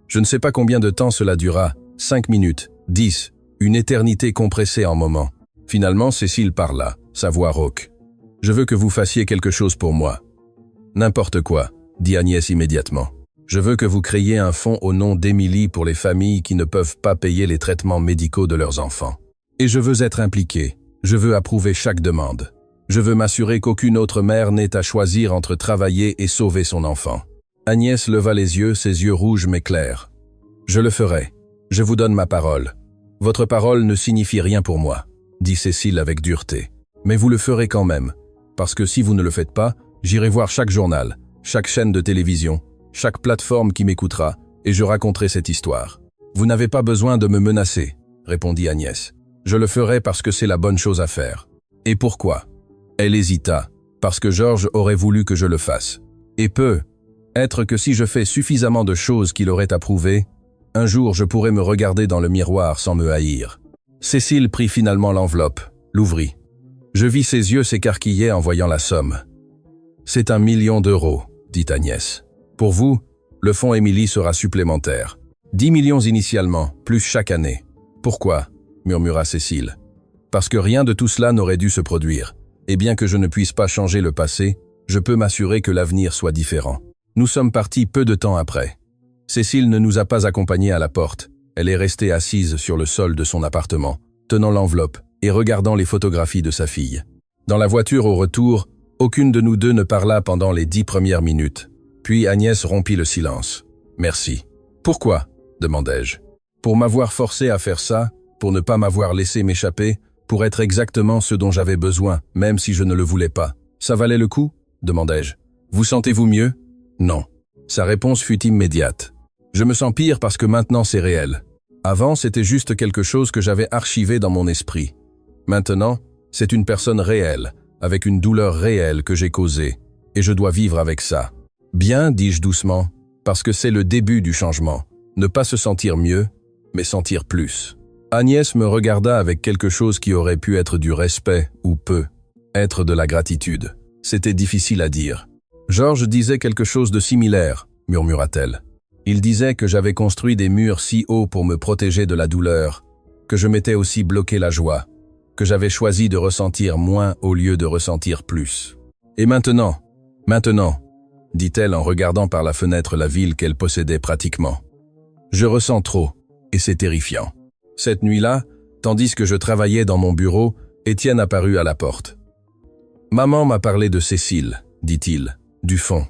Speaker 1: Je ne sais pas combien de temps cela dura, 5 minutes, 10, une éternité compressée en moments. Finalement, Cécile parla, sa voix rauque. « Je veux que vous fassiez quelque chose pour moi. »« N'importe quoi, » dit Agnès immédiatement. « Je veux que vous créiez un fonds au nom d'Émilie pour les familles qui ne peuvent pas payer les traitements médicaux de leurs enfants. Et je veux être impliqué, je veux approuver chaque demande. Je veux m'assurer qu'aucune autre mère n'ait à choisir entre travailler et sauver son enfant. » Agnès leva les yeux, ses yeux rouges mais clairs. « Je le ferai. Je vous donne ma parole. Votre parole ne signifie rien pour moi, » dit Cécile avec dureté. « Mais vous le ferez quand même, parce que si vous ne le faites pas, j'irai voir chaque journal, chaque chaîne de télévision, chaque plateforme qui m'écoutera, et je raconterai cette histoire. »« Vous n'avez pas besoin de me menacer, » répondit Agnès. « Je le ferai parce que c'est la bonne chose à faire. »« Et pourquoi ?» Elle hésita, parce que Georges aurait voulu que je le fasse. Et être que si je fais suffisamment de choses qu'il aurait approuvées, un jour je pourrais me regarder dans le miroir sans me haïr. Cécile prit finalement l'enveloppe, l'ouvrit. Je vis ses yeux s'écarquiller en voyant la somme. « C'est 1 million d'euros, » dit Agnès. « Pour vous, le fonds Émilie sera supplémentaire. 10 millions initialement, plus chaque année. »« Pourquoi ?» murmura Cécile. « Parce que rien de tout cela n'aurait dû se produire. Et bien que je ne puisse pas changer le passé, je peux m'assurer que l'avenir soit différent. » Nous sommes partis peu de temps après. Cécile ne nous a pas accompagnés à la porte. Elle est restée assise sur le sol de son appartement, tenant l'enveloppe et regardant les photographies de sa fille. Dans la voiture au retour, aucune de nous deux ne parla pendant les 10 premières minutes. Puis Agnès rompit le silence. « Merci. »« Pourquoi ?» demandai-je. « Pour m'avoir forcé à faire ça, pour ne pas m'avoir laissé m'échapper, pour être exactement ce dont j'avais besoin, même si je ne le voulais pas. Ça valait le coup ?» demandai-je. « Vous sentez-vous mieux ?» Non. Sa réponse fut immédiate. Je me sens pire parce que maintenant c'est réel. Avant, c'était juste quelque chose que j'avais archivé dans mon esprit. Maintenant, c'est une personne réelle, avec une douleur réelle que j'ai causée, et je dois vivre avec ça. Bien, dis-je doucement, parce que c'est le début du changement. Ne pas se sentir mieux, mais sentir plus. Agnès me regarda avec quelque chose qui aurait pu être du respect, ou être de la gratitude. C'était difficile à dire. Georges disait quelque chose de similaire, murmura-t-elle. Il disait que j'avais construit des murs si hauts pour me protéger de la douleur, que je m'étais aussi bloqué la joie, que j'avais choisi de ressentir moins au lieu de ressentir plus. Et maintenant, dit-elle en regardant par la fenêtre la ville qu'elle possédait pratiquement. Je ressens trop, et c'est terrifiant. Cette nuit-là, tandis que je travaillais dans mon bureau, Étienne apparut à la porte. Maman m'a parlé de Cécile, dit-il. Du fond.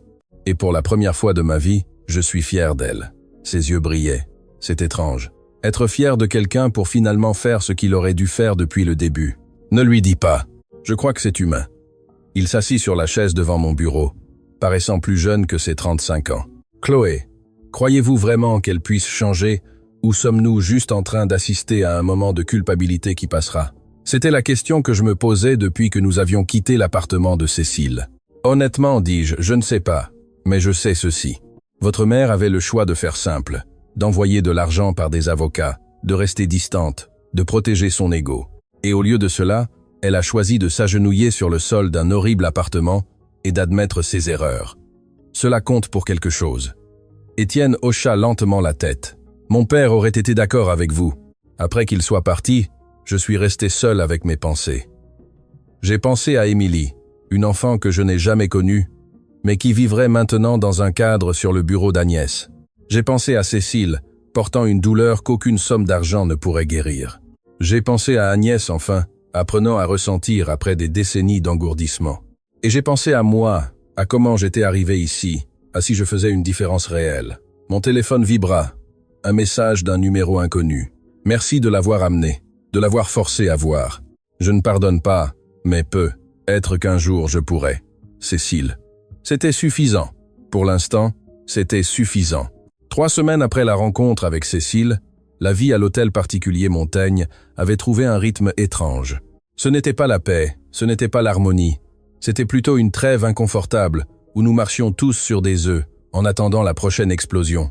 Speaker 1: Et pour la première fois de ma vie, je suis fier d'elle. Ses yeux brillaient. C'est étrange. Être fier de quelqu'un pour finalement faire ce qu'il aurait dû faire depuis le début. Ne lui dis pas. Je crois que c'est humain. Il s'assit sur la chaise devant mon bureau, paraissant plus jeune que ses 35 ans. Chloé, croyez-vous vraiment qu'elle puisse changer, ou sommes-nous juste en train d'assister à un moment de culpabilité qui passera? C'était la question que je me posais depuis que nous avions quitté l'appartement de Cécile. Honnêtement, dis-je, je ne sais pas, mais je sais ceci. Votre mère avait le choix de faire simple, d'envoyer de l'argent par des avocats, de rester distante, de protéger son ego. Et au lieu de cela, elle a choisi de s'agenouiller sur le sol d'un horrible appartement et d'admettre ses erreurs. Cela compte pour quelque chose. Étienne hocha lentement la tête. Mon père aurait été d'accord avec vous. Après qu'il soit parti, je suis resté seul avec mes pensées. J'ai pensé à Émilie, une enfant que je n'ai jamais connue, mais qui vivrait maintenant dans un cadre sur le bureau d'Agnès. J'ai pensé à Cécile, portant une douleur qu'aucune somme d'argent ne pourrait guérir. J'ai pensé à Agnès enfin, apprenant à ressentir après des décennies d'engourdissement. Et j'ai pensé à moi, à comment j'étais arrivé ici, à si je faisais une différence réelle. Mon téléphone vibra, un message d'un numéro inconnu. Merci de l'avoir amené, de l'avoir forcé à voir. Je ne pardonne pas, mais peut-être qu'un jour je pourrai. Cécile. C'était suffisant. Pour l'instant, c'était suffisant. 3 semaines après la rencontre avec Cécile, la vie à l'hôtel particulier Montaigne avait trouvé un rythme étrange. Ce n'était pas la paix, ce n'était pas l'harmonie. C'était plutôt une trêve inconfortable où nous marchions tous sur des œufs en attendant la prochaine explosion.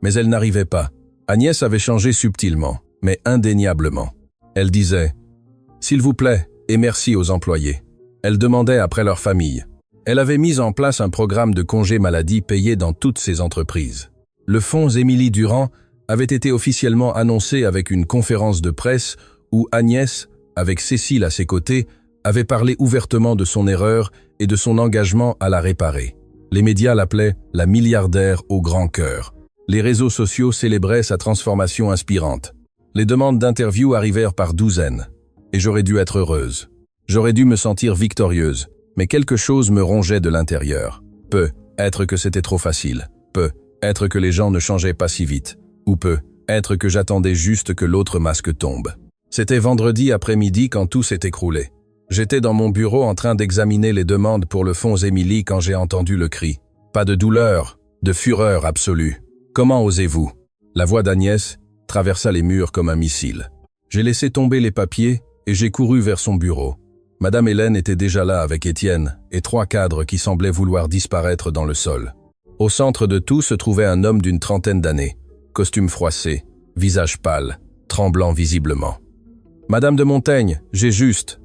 Speaker 1: Mais elle n'arrivait pas. Agnès avait changé subtilement, mais indéniablement. Elle disait « S'il vous plaît, et merci aux employés ». Elle demandait après leur famille. Elle avait mis en place un programme de congé maladie payé dans toutes ses entreprises. Le fonds Émilie Durand avait été officiellement annoncé avec une conférence de presse où Agnès, avec Cécile à ses côtés, avait parlé ouvertement de son erreur et de son engagement à la réparer. Les médias l'appelaient la milliardaire au grand cœur. Les réseaux sociaux célébraient sa transformation inspirante. Les demandes d'interview arrivèrent par douzaines. Et j'aurais dû être heureuse. J'aurais dû me sentir victorieuse. Mais quelque chose me rongeait de l'intérieur. Peut-être que c'était trop facile. Peut-être que les gens ne changeaient pas si vite. Ou peut-être que j'attendais juste que l'autre masque tombe. C'était vendredi après-midi quand tout s'est écroulé. J'étais dans mon bureau en train d'examiner les demandes pour le fonds Émilie quand j'ai entendu le cri. Pas de douleur, de fureur absolue. Comment osez-vous? La voix d'Agnès traversa les murs comme un missile. J'ai laissé tomber les papiers et j'ai couru vers son bureau. Madame Hélène était déjà là avec Étienne et 3 cadres qui semblaient vouloir disparaître dans le sol. Au centre de tout se trouvait un homme d'une trentaine d'années, costume froissé, visage pâle, tremblant visiblement. « Madame de Montaigne, j'ai juste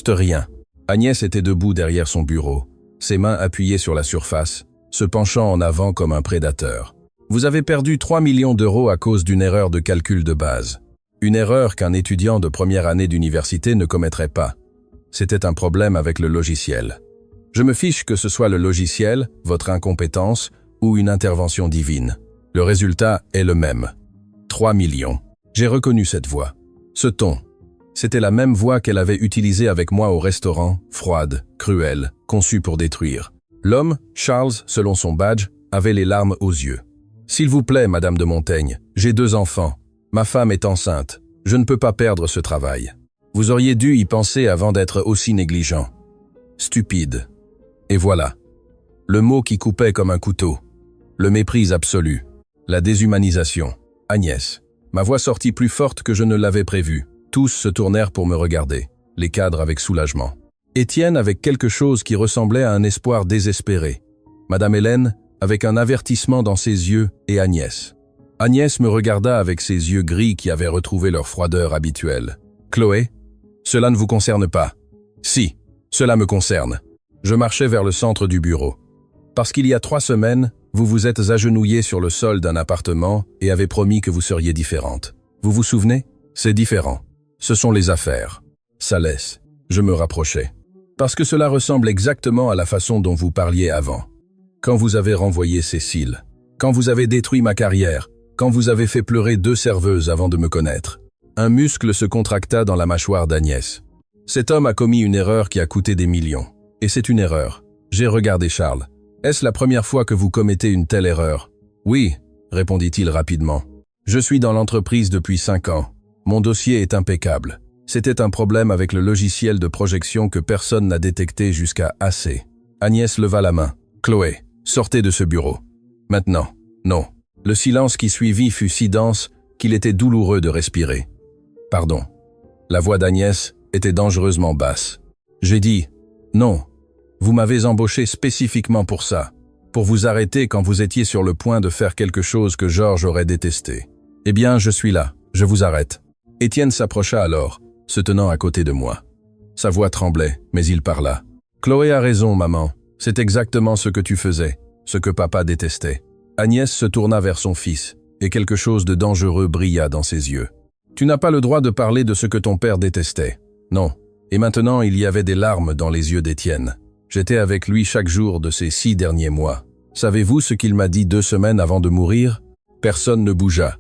Speaker 1: rien. » Agnès était debout derrière son bureau, ses mains appuyées sur la surface, se penchant en avant comme un prédateur. « Vous avez perdu 3 millions d'euros à cause d'une erreur de calcul de base. Une erreur qu'un étudiant de première année d'université ne commettrait pas. C'était un problème avec le logiciel. Je me fiche que ce soit le logiciel, votre incompétence ou une intervention divine. Le résultat est le même. 3 millions. J'ai reconnu cette voix. Ce ton. C'était la même voix qu'elle avait utilisée avec moi au restaurant, froide, cruelle, conçue pour détruire. L'homme, Charles, selon son badge, avait les larmes aux yeux. « S'il vous plaît, Madame de Montaigne, j'ai 2 enfants. Ma femme est enceinte. Je ne peux pas perdre ce travail. Vous auriez dû y penser avant d'être aussi négligent. Stupide. » Et voilà. Le mot qui coupait comme un couteau. Le mépris absolu. La déshumanisation. Agnès. Ma voix sortit plus forte que je ne l'avais prévu. Tous se tournèrent pour me regarder, les cadres avec soulagement. Étienne avec quelque chose qui ressemblait à un espoir désespéré. Madame Hélène avec un avertissement dans ses yeux et Agnès. Agnès me regarda avec ses yeux gris qui avaient retrouvé leur froideur habituelle. « Chloé, cela ne vous concerne pas. » « Si, cela me concerne. » Je marchais vers le centre du bureau. Parce qu'il y a 3 semaines, vous vous êtes agenouillés sur le sol d'un appartement et avez promis que vous seriez différente. Vous vous souvenez? C'est différent. Ce sont les affaires. Ça laisse. Je me rapprochais. Parce que cela ressemble exactement à la façon dont vous parliez avant. Quand vous avez renvoyé Cécile. Quand vous avez détruit ma carrière. Quand vous avez fait pleurer 2 serveuses avant de me connaître. Un muscle se contracta dans la mâchoire d'Agnès. Cet homme a commis une erreur qui a coûté des millions. Et c'est une erreur. J'ai regardé Charles. Est-ce la première fois que vous commettez une telle erreur? Oui, répondit-il rapidement. Je suis dans l'entreprise depuis 5 ans. Mon dossier est impeccable. C'était un problème avec le logiciel de projection que personne n'a détecté jusqu'à assez. Agnès leva la main. Chloé, sortez de ce bureau. Maintenant. Non. Le silence qui suivit fut si dense qu'il était douloureux de respirer. Pardon. La voix d'Agnès était dangereusement basse. J'ai dit « Non, vous m'avez embauché spécifiquement pour ça, pour vous arrêter quand vous étiez sur le point de faire quelque chose que Georges aurait détesté. Eh bien, je suis là, je vous arrête. » Étienne s'approcha alors, se tenant à côté de moi. Sa voix tremblait, mais il parla. « Chloé a raison, maman. C'est exactement ce que tu faisais, ce que papa détestait. » Agnès se tourna vers son fils, et quelque chose de dangereux brilla dans ses yeux. Tu n'as pas le droit de parler de ce que ton père détestait. Non. Et maintenant, il y avait des larmes dans les yeux d'Étienne. J'étais avec lui chaque jour de ces 6 derniers mois. Savez-vous ce qu'il m'a dit 2 semaines avant de mourir? Personne ne bougea.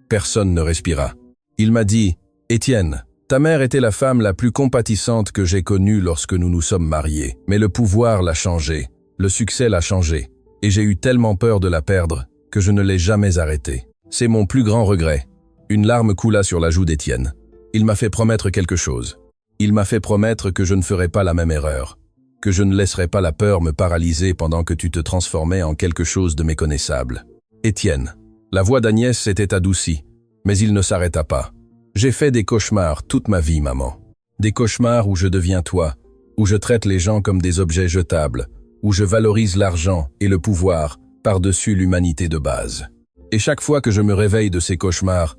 Speaker 1: Personne ne respira. Il m'a dit, « Étienne, ta mère était la femme la plus compatissante que j'ai connue lorsque nous nous sommes mariés. Mais le pouvoir l'a changé, le succès l'a changé, et j'ai eu tellement peur de la perdre que je ne l'ai jamais arrêtée. C'est mon plus grand regret. » Une larme coula sur la joue d'Étienne. Il m'a fait promettre quelque chose. Il m'a fait promettre que je ne ferais pas la même erreur, que je ne laisserais pas la peur me paralyser pendant que tu te transformais en quelque chose de méconnaissable. Étienne, la voix d'Agnès s'était adoucie, mais il ne s'arrêta pas. J'ai fait des cauchemars toute ma vie, maman. Des cauchemars où je deviens toi, où je traite les gens comme des objets jetables, où je valorise l'argent et le pouvoir par-dessus l'humanité de base. Et chaque fois que je me réveille de ces cauchemars,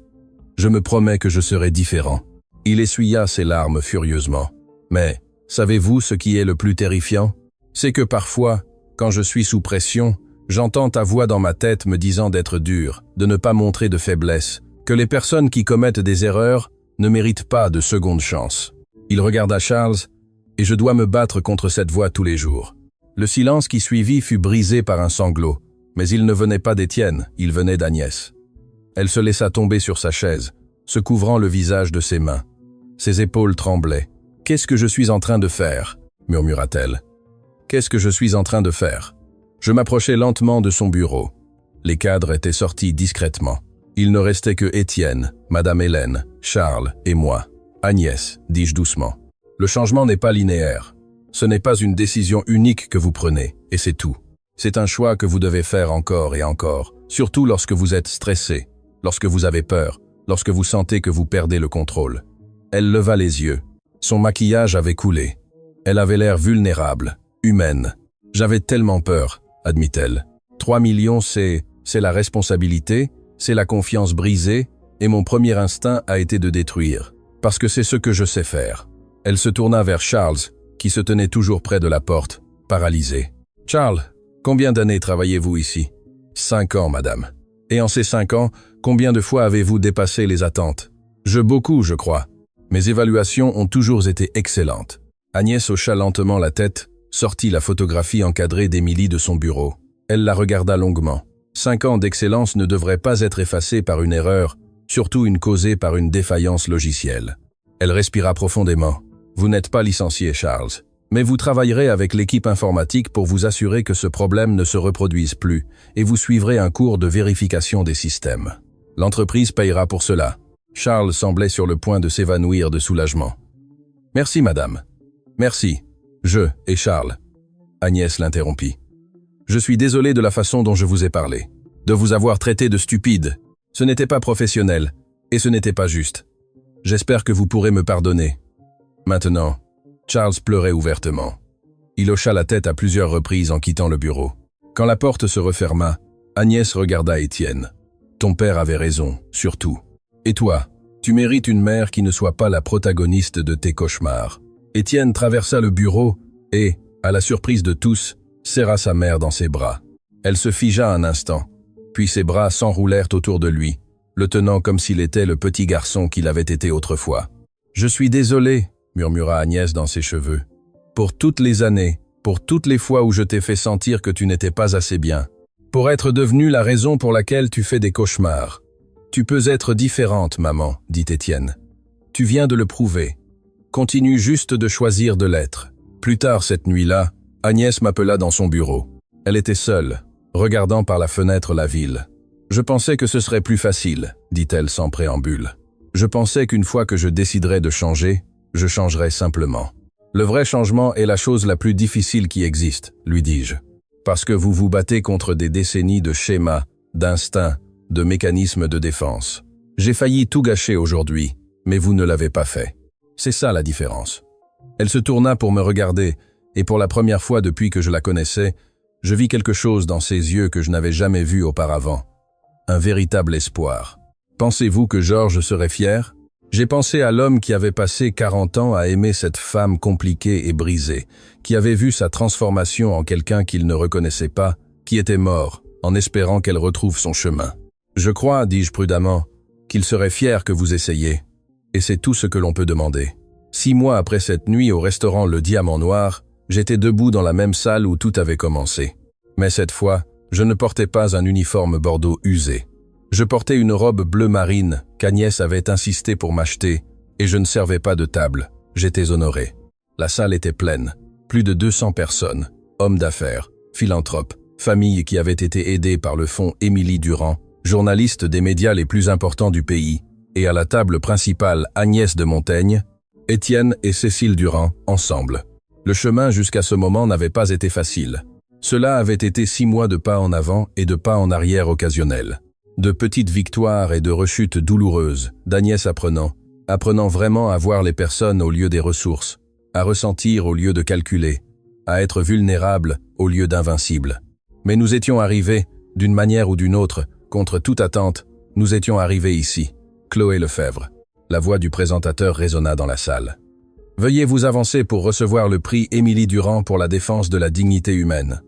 Speaker 1: je me promets que je serai différent. Il essuya ses larmes furieusement. Mais, savez-vous ce qui est le plus terrifiant? C'est que parfois, quand je suis sous pression, j'entends ta voix dans ma tête me disant d'être dur, de ne pas montrer de faiblesse, que les personnes qui commettent des erreurs ne méritent pas de seconde chance. Il regarda Charles, et je dois me battre contre cette voix tous les jours. Le silence qui suivit fut brisé par un sanglot, mais il ne venait pas d'Étienne, il venait d'Agnès. Elle se laissa tomber sur sa chaise, se couvrant le visage de ses mains. Ses épaules tremblaient. « Qu'est-ce que je suis en train de faire ?» murmura-t-elle. « Qu'est-ce que je suis en train de faire ?» Je m'approchai lentement de son bureau. Les cadres étaient sortis discrètement. Il ne restait que Étienne, Madame Hélène, Charles et moi. « Agnès, dis-je doucement. Le changement n'est pas linéaire. Ce n'est pas une décision unique que vous prenez, et c'est tout. C'est un choix que vous devez faire encore et encore, surtout lorsque vous êtes stressé, lorsque vous avez peur, lorsque vous sentez que vous perdez le contrôle. » Elle leva les yeux. Son maquillage avait coulé. Elle avait l'air vulnérable, humaine. « J'avais tellement peur, » admit-elle. 3 millions, c'est la responsabilité, c'est la confiance brisée, et mon premier instinct a été de détruire, parce que c'est ce que je sais faire. Elle se tourna vers Charles, qui se tenait toujours près de la porte, paralysé. « Charles, combien d'années travaillez-vous ici ?»« 5 ans, madame. »« Et en ces 5 ans, combien de fois avez-vous dépassé les attentes ?»« Beaucoup, je crois. Mes évaluations ont toujours été excellentes. » Agnès hocha lentement la tête, sortit la photographie encadrée d'Émilie de son bureau. Elle la regarda longuement. 5 ans d'excellence ne devraient pas être effacés par une erreur, surtout une causée par une défaillance logicielle. Elle respira profondément. « Vous n'êtes pas licencié, Charles, mais vous travaillerez avec l'équipe informatique pour vous assurer que ce problème ne se reproduise plus, et vous suivrez un cours de vérification des systèmes. L'entreprise payera pour cela. » Charles semblait sur le point de s'évanouir de soulagement. « Merci, madame. Merci. Je et Charles. » Agnès l'interrompit. « Je suis désolé de la façon dont je vous ai parlé, de vous avoir traité de stupide. Ce n'était pas professionnel, et ce n'était pas juste. J'espère que vous pourrez me pardonner. » Maintenant, Charles pleurait ouvertement. Il hocha la tête à plusieurs reprises en quittant le bureau. Quand la porte se referma, Agnès regarda Étienne. « Ton père avait raison, surtout. Et toi, tu mérites une mère qui ne soit pas la protagoniste de tes cauchemars. » Étienne traversa le bureau et, à la surprise de tous, serra sa mère dans ses bras. Elle se figea un instant, puis ses bras s'enroulèrent autour de lui, le tenant comme s'il était le petit garçon qu'il avait été autrefois. « Je suis désolé, » murmura Agnès dans ses cheveux. « Pour toutes les années, pour toutes les fois où je t'ai fait sentir que tu n'étais pas assez bien, pour être devenue la raison pour laquelle tu fais des cauchemars. Tu peux être différente, maman, dit Étienne. Tu viens de le prouver. Continue juste de choisir de l'être. » Plus tard cette nuit-là, Agnès m'appela dans son bureau. Elle était seule, regardant par la fenêtre la ville. « Je pensais que ce serait plus facile, » dit-elle sans préambule. « Je pensais qu'une fois que je déciderais de changer, je changerais simplement. Le vrai changement est la chose la plus difficile qui existe, lui dis-je. Parce que vous vous battez contre des décennies de schémas, d'instincts, de mécanismes de défense. J'ai failli tout gâcher aujourd'hui, mais vous ne l'avez pas fait. C'est ça la différence. » Elle se tourna pour me regarder, et pour la première fois depuis que je la connaissais, je vis quelque chose dans ses yeux que je n'avais jamais vu auparavant. Un véritable espoir. Pensez-vous que Georges serait fier? J'ai pensé à l'homme qui avait passé 40 ans à aimer cette femme compliquée et brisée, qui avait vu sa transformation en quelqu'un qu'il ne reconnaissait pas, qui était mort, en espérant qu'elle retrouve son chemin. « Je crois, dis-je prudemment, qu'il serait fier que vous essayiez. Et c'est tout ce que l'on peut demander. 6 mois après cette nuit au restaurant Le Diamant Noir, j'étais debout dans la même salle où tout avait commencé. Mais cette fois, je ne portais pas un uniforme bordeaux usé. Je portais une robe bleu marine qu'Agnès avait insisté pour m'acheter, et je ne servais pas de table. J'étais honoré. La salle était pleine. Plus de 200 personnes, hommes d'affaires, philanthropes, familles qui avaient été aidées par le fonds Émilie Durand, journalistes des médias les plus importants du pays, et à la table principale Agnès de Montaigne, Étienne et Cécile Durand, ensemble. Le chemin jusqu'à ce moment n'avait pas été facile. Cela avait été 6 mois de pas en avant et de pas en arrière occasionnels. De petites victoires et de rechutes douloureuses, d'Agnès apprenant vraiment à voir les personnes au lieu des ressources, à ressentir au lieu de calculer, à être vulnérable au lieu d'invincible. Mais nous étions arrivés, d'une manière ou d'une autre, contre toute attente, nous étions arrivés ici. Chloé Lefebvre. La voix du présentateur résonna dans la salle. Veuillez vous avancer pour recevoir le prix Émilie Durand pour la défense de la dignité humaine.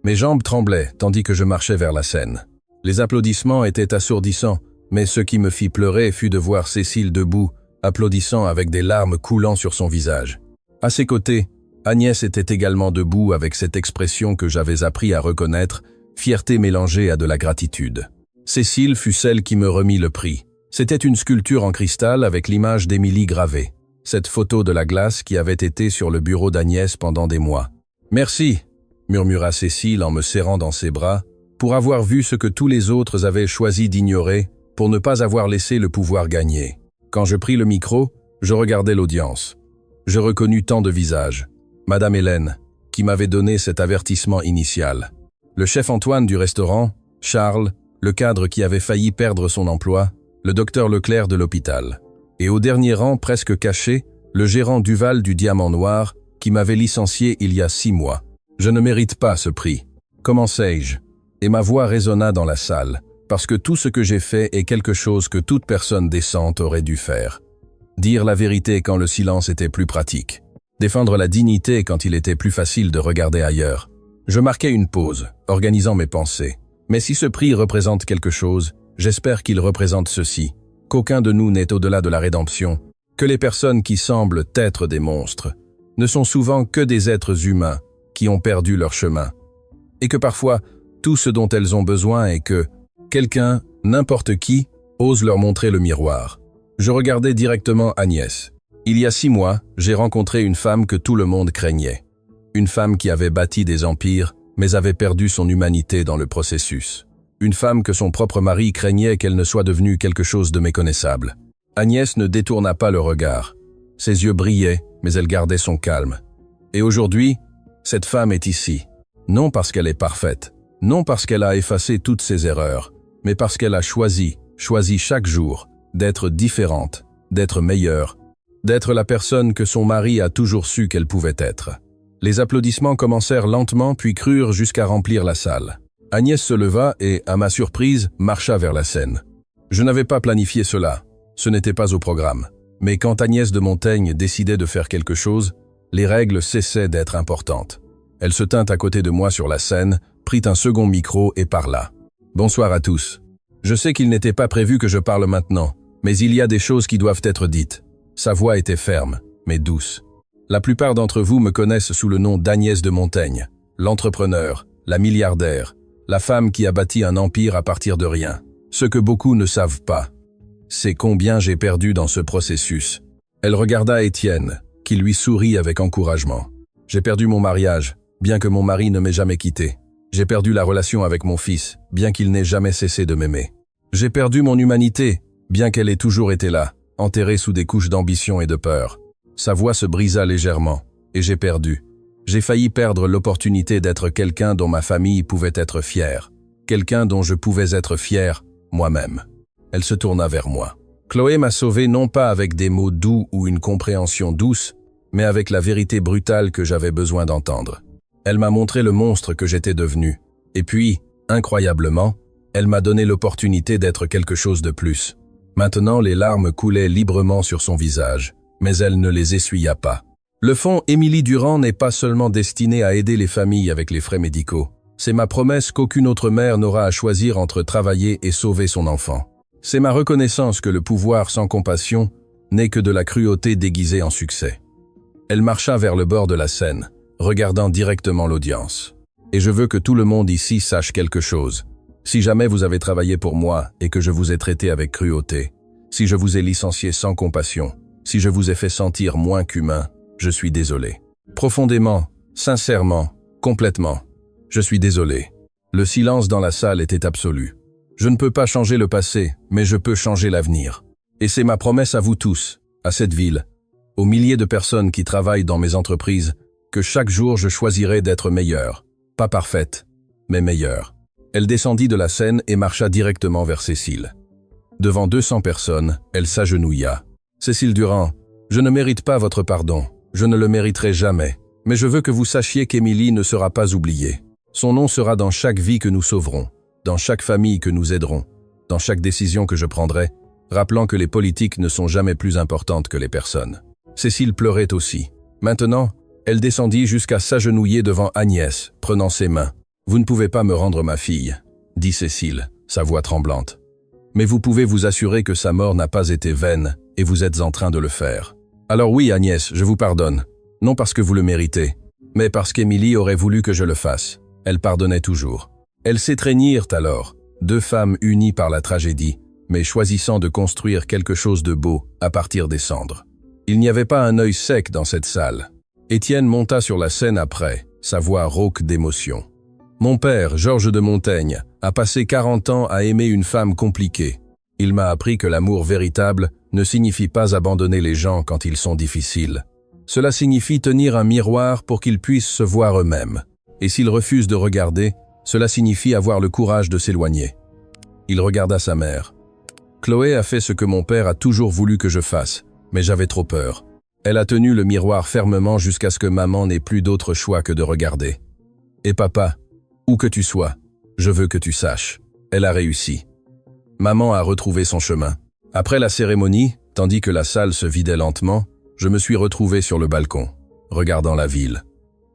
Speaker 1: Mes jambes tremblaient tandis que je marchais vers la scène. Les applaudissements étaient assourdissants, mais ce qui me fit pleurer fut de voir Cécile debout, applaudissant avec des larmes coulant sur son visage. À ses côtés, Agnès était également debout avec cette expression que j'avais appris à reconnaître, fierté mélangée à de la gratitude. Cécile fut celle qui me remit le prix. C'était une sculpture en cristal avec l'image d'Émilie gravée. Cette photo de la glace qui avait été sur le bureau d'Agnès pendant des mois. « Merci », murmura Cécile en me serrant dans ses bras, pour avoir vu ce que tous les autres avaient choisi d'ignorer, pour ne pas avoir laissé le pouvoir gagner. Quand je pris le micro, je regardais l'audience. Je reconnus tant de visages. Madame Hélène, qui m'avait donné cet avertissement initial. Le chef Antoine du restaurant, Charles, le cadre qui avait failli perdre son emploi, le docteur Leclerc de l'hôpital. Et au dernier rang, presque caché, le gérant Duval du Diamant Noir, qui m'avait licencié il y a 6 mois. Je ne mérite pas ce prix. Comment sais-je? Et ma voix résonna dans la salle, parce que tout ce que j'ai fait est quelque chose que toute personne décente aurait dû faire. Dire la vérité quand le silence était plus pratique. Défendre la dignité quand il était plus facile de regarder ailleurs. Je marquais une pause, organisant mes pensées. Mais si ce prix représente quelque chose, j'espère qu'il représente ceci. Qu'aucun de nous n'est au-delà de la rédemption, que les personnes qui semblent être des monstres ne sont souvent que des êtres humains qui ont perdu leur chemin, et que parfois, tout ce dont elles ont besoin est que quelqu'un, n'importe qui, ose leur montrer le miroir. Je regardais directement Agnès. Il y a 6 mois, j'ai rencontré une femme que tout le monde craignait. Une femme qui avait bâti des empires, mais avait perdu son humanité dans le processus. Une femme que son propre mari craignait qu'elle ne soit devenue quelque chose de méconnaissable. Agnès ne détourna pas le regard. Ses yeux brillaient, mais elle gardait son calme. Et aujourd'hui, cette femme est ici. Non parce qu'elle est parfaite, non parce qu'elle a effacé toutes ses erreurs, mais parce qu'elle a choisi chaque jour, d'être différente, d'être meilleure, d'être la personne que son mari a toujours su qu'elle pouvait être. Les applaudissements commencèrent lentement puis crurent jusqu'à remplir la salle. Agnès se leva et, à ma surprise, marcha vers la scène. Je n'avais pas planifié cela, ce n'était pas au programme. Mais quand Agnès de Montaigne décidait de faire quelque chose, les règles cessaient d'être importantes. Elle se tint à côté de moi sur la scène, prit un second micro et parla. « Bonsoir à tous. Je sais qu'il n'était pas prévu que je parle maintenant, mais il y a des choses qui doivent être dites. » Sa voix était ferme, mais douce. La plupart d'entre vous me connaissent sous le nom d'Agnès de Montaigne, l'entrepreneur, la milliardaire, la femme qui a bâti un empire à partir de rien. Ce que beaucoup ne savent pas, c'est combien j'ai perdu dans ce processus. Elle regarda Étienne, qui lui sourit avec encouragement. J'ai perdu mon mariage, bien que mon mari ne m'ait jamais quitté. J'ai perdu la relation avec mon fils, bien qu'il n'ait jamais cessé de m'aimer. J'ai perdu mon humanité, bien qu'elle ait toujours été là, enterrée sous des couches d'ambition et de peur. Sa voix se brisa légèrement, et j'ai perdu. J'ai failli perdre l'opportunité d'être quelqu'un dont ma famille pouvait être fière, quelqu'un dont je pouvais être fier, moi-même. Elle se tourna vers moi. Chloé m'a sauvé non pas avec des mots doux ou une compréhension douce, mais avec la vérité brutale que j'avais besoin d'entendre. Elle m'a montré le monstre que j'étais devenu. Et puis, incroyablement, elle m'a donné l'opportunité d'être quelque chose de plus. Maintenant, les larmes coulaient librement sur son visage, mais elle ne les essuya pas. Le fonds Émilie Durand n'est pas seulement destiné à aider les familles avec les frais médicaux. C'est ma promesse qu'aucune autre mère n'aura à choisir entre travailler et sauver son enfant. C'est ma reconnaissance que le pouvoir sans compassion n'est que de la cruauté déguisée en succès. Elle marcha vers le bord de la scène, regardant directement l'audience. Et je veux que tout le monde ici sache quelque chose. Si jamais vous avez travaillé pour moi et que je vous ai traité avec cruauté, si je vous ai licencié sans compassion, si je vous ai fait sentir moins qu'humain, je suis désolé. Profondément, sincèrement, complètement, je suis désolé. Le silence dans la salle était absolu. Je ne peux pas changer le passé, mais je peux changer l'avenir. Et c'est ma promesse à vous tous, à cette ville, aux milliers de personnes qui travaillent dans mes entreprises, que chaque jour je choisirai d'être meilleure. Pas parfaite, mais meilleure. Elle descendit de la scène et marcha directement vers Cécile. Devant 200 personnes, elle s'agenouilla. « Cécile Durand, je ne mérite pas votre pardon, je ne le mériterai jamais, mais je veux que vous sachiez qu'Émilie ne sera pas oubliée. Son nom sera dans chaque vie que nous sauverons, dans chaque famille que nous aiderons, dans chaque décision que je prendrai, rappelant que les politiques ne sont jamais plus importantes que les personnes. » Cécile pleurait aussi. Maintenant, elle descendit jusqu'à s'agenouiller devant Agnès, prenant ses mains. « Vous ne pouvez pas me rendre ma fille, » dit Cécile, sa voix tremblante. « Mais vous pouvez vous assurer que sa mort n'a pas été vaine, et vous êtes en train de le faire. Alors oui, Agnès, je vous pardonne. Non parce que vous le méritez, mais parce qu'Émilie aurait voulu que je le fasse. Elle pardonnait toujours. » Elles s'étreignirent alors, deux femmes unies par la tragédie, mais choisissant de construire quelque chose de beau à partir des cendres. Il n'y avait pas un œil sec dans cette salle. Étienne monta sur la scène après, sa voix rauque d'émotion. « Mon père, Georges de Montaigne, a passé 40 ans à aimer une femme compliquée. Il m'a appris que l'amour véritable ne signifie pas abandonner les gens quand ils sont difficiles. Cela signifie tenir un miroir pour qu'ils puissent se voir eux-mêmes. Et s'ils refusent de regarder, cela signifie avoir le courage de s'éloigner. » Il regarda sa mère. « Chloé a fait ce que mon père a toujours voulu que je fasse, mais j'avais trop peur. Elle a tenu le miroir fermement jusqu'à ce que maman n'ait plus d'autre choix que de regarder. Et papa, où que tu sois, je veux que tu saches, elle a réussi. » Maman a retrouvé son chemin. Après la cérémonie, tandis que la salle se vidait lentement, je me suis retrouvé sur le balcon, regardant la ville.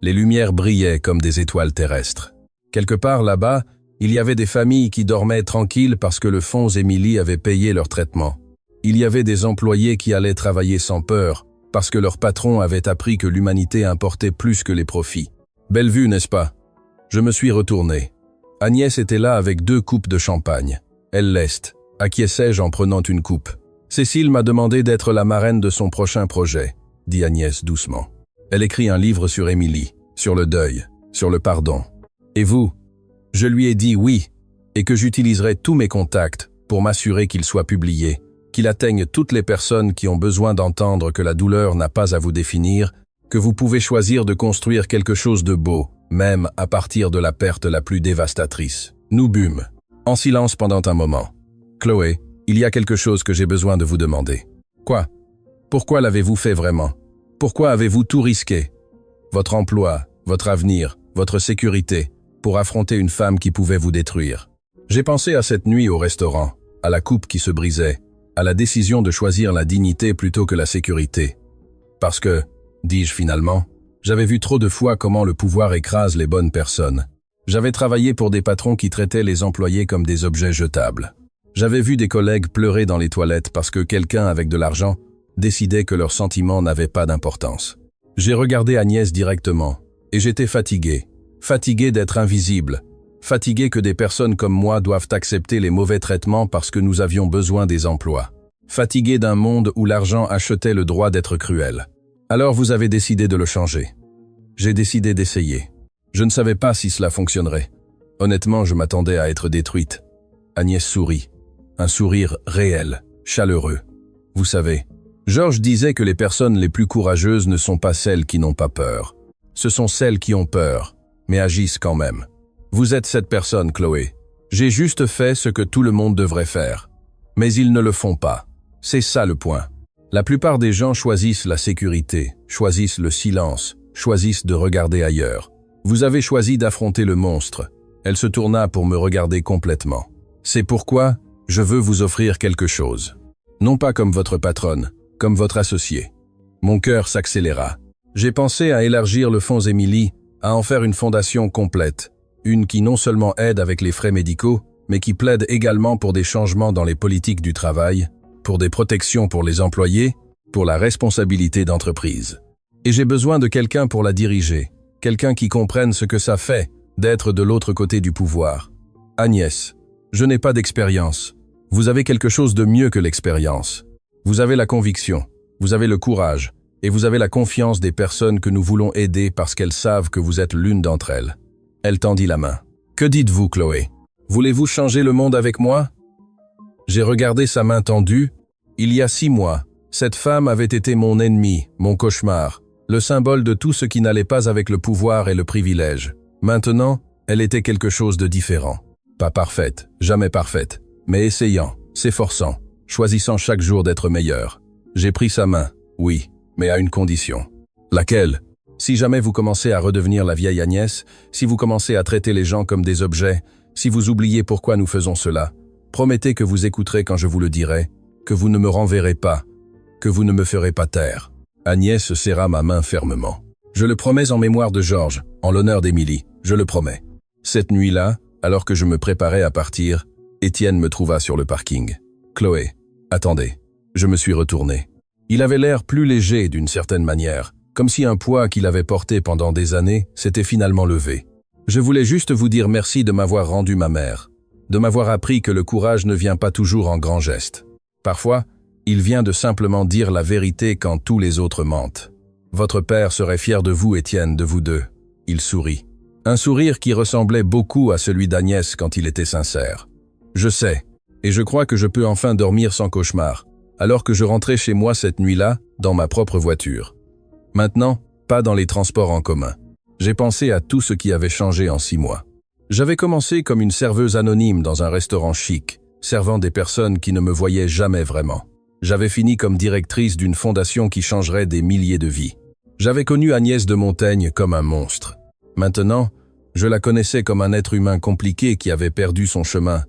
Speaker 1: Les lumières brillaient comme des étoiles terrestres. Quelque part là-bas, il y avait des familles qui dormaient tranquilles parce que le fonds Émilie avait payé leur traitement. Il y avait des employés qui allaient travailler sans peur parce que leur patron avait appris que l'humanité importait plus que les profits. Belle vue, n'est-ce pas? Je me suis retourné. Agnès était là avec 2 coupes de champagne. Elle leste, acquiesçai-je en prenant une coupe. Cécile m'a demandé d'être la marraine de son prochain projet, dit Agnès doucement. Elle écrit un livre sur Émilie, sur le deuil, sur le pardon. Et vous? Je lui ai dit oui, et que j'utiliserai tous mes contacts pour m'assurer qu'il soit publié, qu'il atteigne toutes les personnes qui ont besoin d'entendre que la douleur n'a pas à vous définir, que vous pouvez choisir de construire quelque chose de beau, même à partir de la perte la plus dévastatrice. Nous bûmes, en silence pendant un moment. Chloé, il y a quelque chose que j'ai besoin de vous demander. Quoi? Pourquoi l'avez-vous fait vraiment? Pourquoi avez-vous tout risqué? Votre emploi, votre avenir, votre sécurité, pour affronter une femme qui pouvait vous détruire. J'ai pensé à cette nuit au restaurant, à la coupe qui se brisait, à la décision de choisir la dignité plutôt que la sécurité. Parce que, dis-je finalement, j'avais vu trop de fois comment le pouvoir écrase les bonnes personnes. J'avais travaillé pour des patrons qui traitaient les employés comme des objets jetables. J'avais vu des collègues pleurer dans les toilettes parce que quelqu'un avec de l'argent décidait que leurs sentiments n'avaient pas d'importance. J'ai regardé Agnès directement, et j'étais fatigué. Fatigué d'être invisible. Fatigué que des personnes comme moi doivent accepter les mauvais traitements parce que nous avions besoin des emplois. Fatigué d'un monde où l'argent achetait le droit d'être cruel. Alors vous avez décidé de le changer. J'ai décidé d'essayer. Je ne savais pas si cela fonctionnerait. Honnêtement, je m'attendais à être détruite. Agnès sourit. Un sourire réel, chaleureux. Vous savez, Georges disait que les personnes les plus courageuses ne sont pas celles qui n'ont pas peur. Ce sont celles qui ont peur, mais agissent quand même. Vous êtes cette personne, Chloé. J'ai juste fait ce que tout le monde devrait faire. Mais ils ne le font pas. C'est ça le point. La plupart des gens choisissent la sécurité, choisissent le silence, choisissent de regarder ailleurs. Vous avez choisi d'affronter le monstre. Elle se tourna pour me regarder complètement. C'est pourquoi je veux vous offrir quelque chose. Non pas comme votre patronne, comme votre associé. Mon cœur s'accéléra. J'ai pensé à élargir le fonds Émilie, à en faire une fondation complète, une qui non seulement aide avec les frais médicaux, mais qui plaide également pour des changements dans les politiques du travail, pour des protections pour les employés, pour la responsabilité d'entreprise. Et j'ai besoin de quelqu'un pour la diriger, quelqu'un qui comprenne ce que ça fait d'être de l'autre côté du pouvoir. Agnès, je n'ai pas d'expérience. Vous avez quelque chose de mieux que l'expérience. Vous avez la conviction, vous avez le courage, et vous avez la confiance des personnes que nous voulons aider parce qu'elles savent que vous êtes l'une d'entre elles. Elle tendit la main. Que dites-vous, Chloé? Voulez-vous changer le monde avec moi? J'ai regardé sa main tendue. Il y a 6 mois, cette femme avait été mon ennemi, mon cauchemar, le symbole de tout ce qui n'allait pas avec le pouvoir et le privilège. Maintenant, elle était quelque chose de différent. Pas parfaite, jamais parfaite, mais essayant, s'efforçant, choisissant chaque jour d'être meilleure. J'ai pris sa main, oui, mais à une condition. Laquelle? Si jamais vous commencez à redevenir la vieille Agnès, si vous commencez à traiter les gens comme des objets, si vous oubliez pourquoi nous faisons cela, promettez que vous écouterez quand je vous le dirai, que vous ne me renverrez pas, que vous ne me ferez pas taire. Agnès serra ma main fermement. Je le promets en mémoire de Georges, en l'honneur d'Émilie, je le promets. Cette nuit-là, alors que je me préparais à partir, Étienne me trouva sur le parking. Chloé, attendez. Je me suis retourné. Il avait l'air plus léger d'une certaine manière, comme si un poids qu'il avait porté pendant des années s'était finalement levé. Je voulais juste vous dire merci de m'avoir rendu ma mère, de m'avoir appris que le courage ne vient pas toujours en grands gestes. Parfois, il vient de simplement dire la vérité quand tous les autres mentent. Votre père serait fier de vous, Étienne, de vous deux. Il sourit. Un sourire qui ressemblait beaucoup à celui d'Agnès quand il était sincère. Je sais, et je crois que je peux enfin dormir sans cauchemar, alors que je rentrais chez moi cette nuit-là, dans ma propre voiture. Maintenant, pas dans les transports en commun. J'ai pensé à tout ce qui avait changé en 6 mois. J'avais commencé comme une serveuse anonyme dans un restaurant chic, servant des personnes qui ne me voyaient jamais vraiment. J'avais fini comme directrice d'une fondation qui changerait des milliers de vies. J'avais connu Agnès de Montaigne comme un monstre. Maintenant, je la connaissais comme un être humain compliqué qui avait perdu son chemin,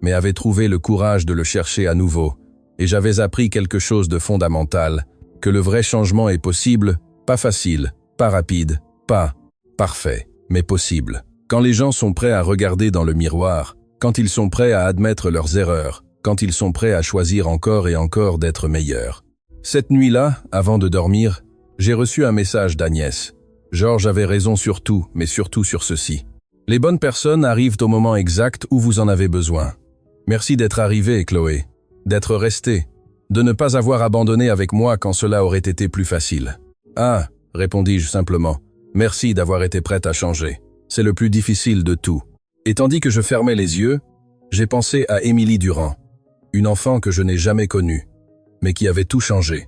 Speaker 1: mais avait trouvé le courage de le chercher à nouveau, et j'avais appris quelque chose de fondamental, que le vrai changement est possible, pas facile, pas rapide, pas parfait, mais possible. Quand les gens sont prêts à regarder dans le miroir, quand ils sont prêts à admettre leurs erreurs, quand ils sont prêts à choisir encore et encore d'être meilleurs. Cette nuit-là, avant de dormir, j'ai reçu un message d'Agnès. Georges avait raison sur tout, mais surtout sur ceci. Les bonnes personnes arrivent au moment exact où vous en avez besoin. Merci d'être arrivé, Chloé, d'être restée, de ne pas avoir abandonné avec moi quand cela aurait été plus facile. Ah, répondis-je simplement, merci d'avoir été prête à changer. C'est le plus difficile de tout. Et tandis que je fermais les yeux, j'ai pensé à Émilie Durand, une enfant que je n'ai jamais connue, mais qui avait tout changé,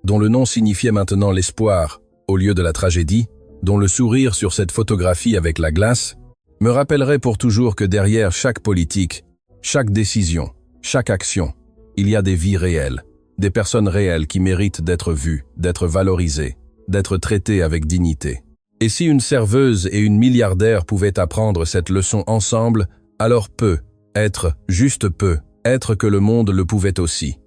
Speaker 1: dont le nom signifiait maintenant l'espoir, au lieu de la tragédie, dont le sourire sur cette photographie avec la glace me rappellerait pour toujours que derrière chaque politique, chaque décision, chaque action, il y a des vies réelles, des personnes réelles qui méritent d'être vues, d'être valorisées, d'être traitées avec dignité. Et si une serveuse et une milliardaire pouvaient apprendre cette leçon ensemble, alors juste peu, être que le monde le pouvait aussi.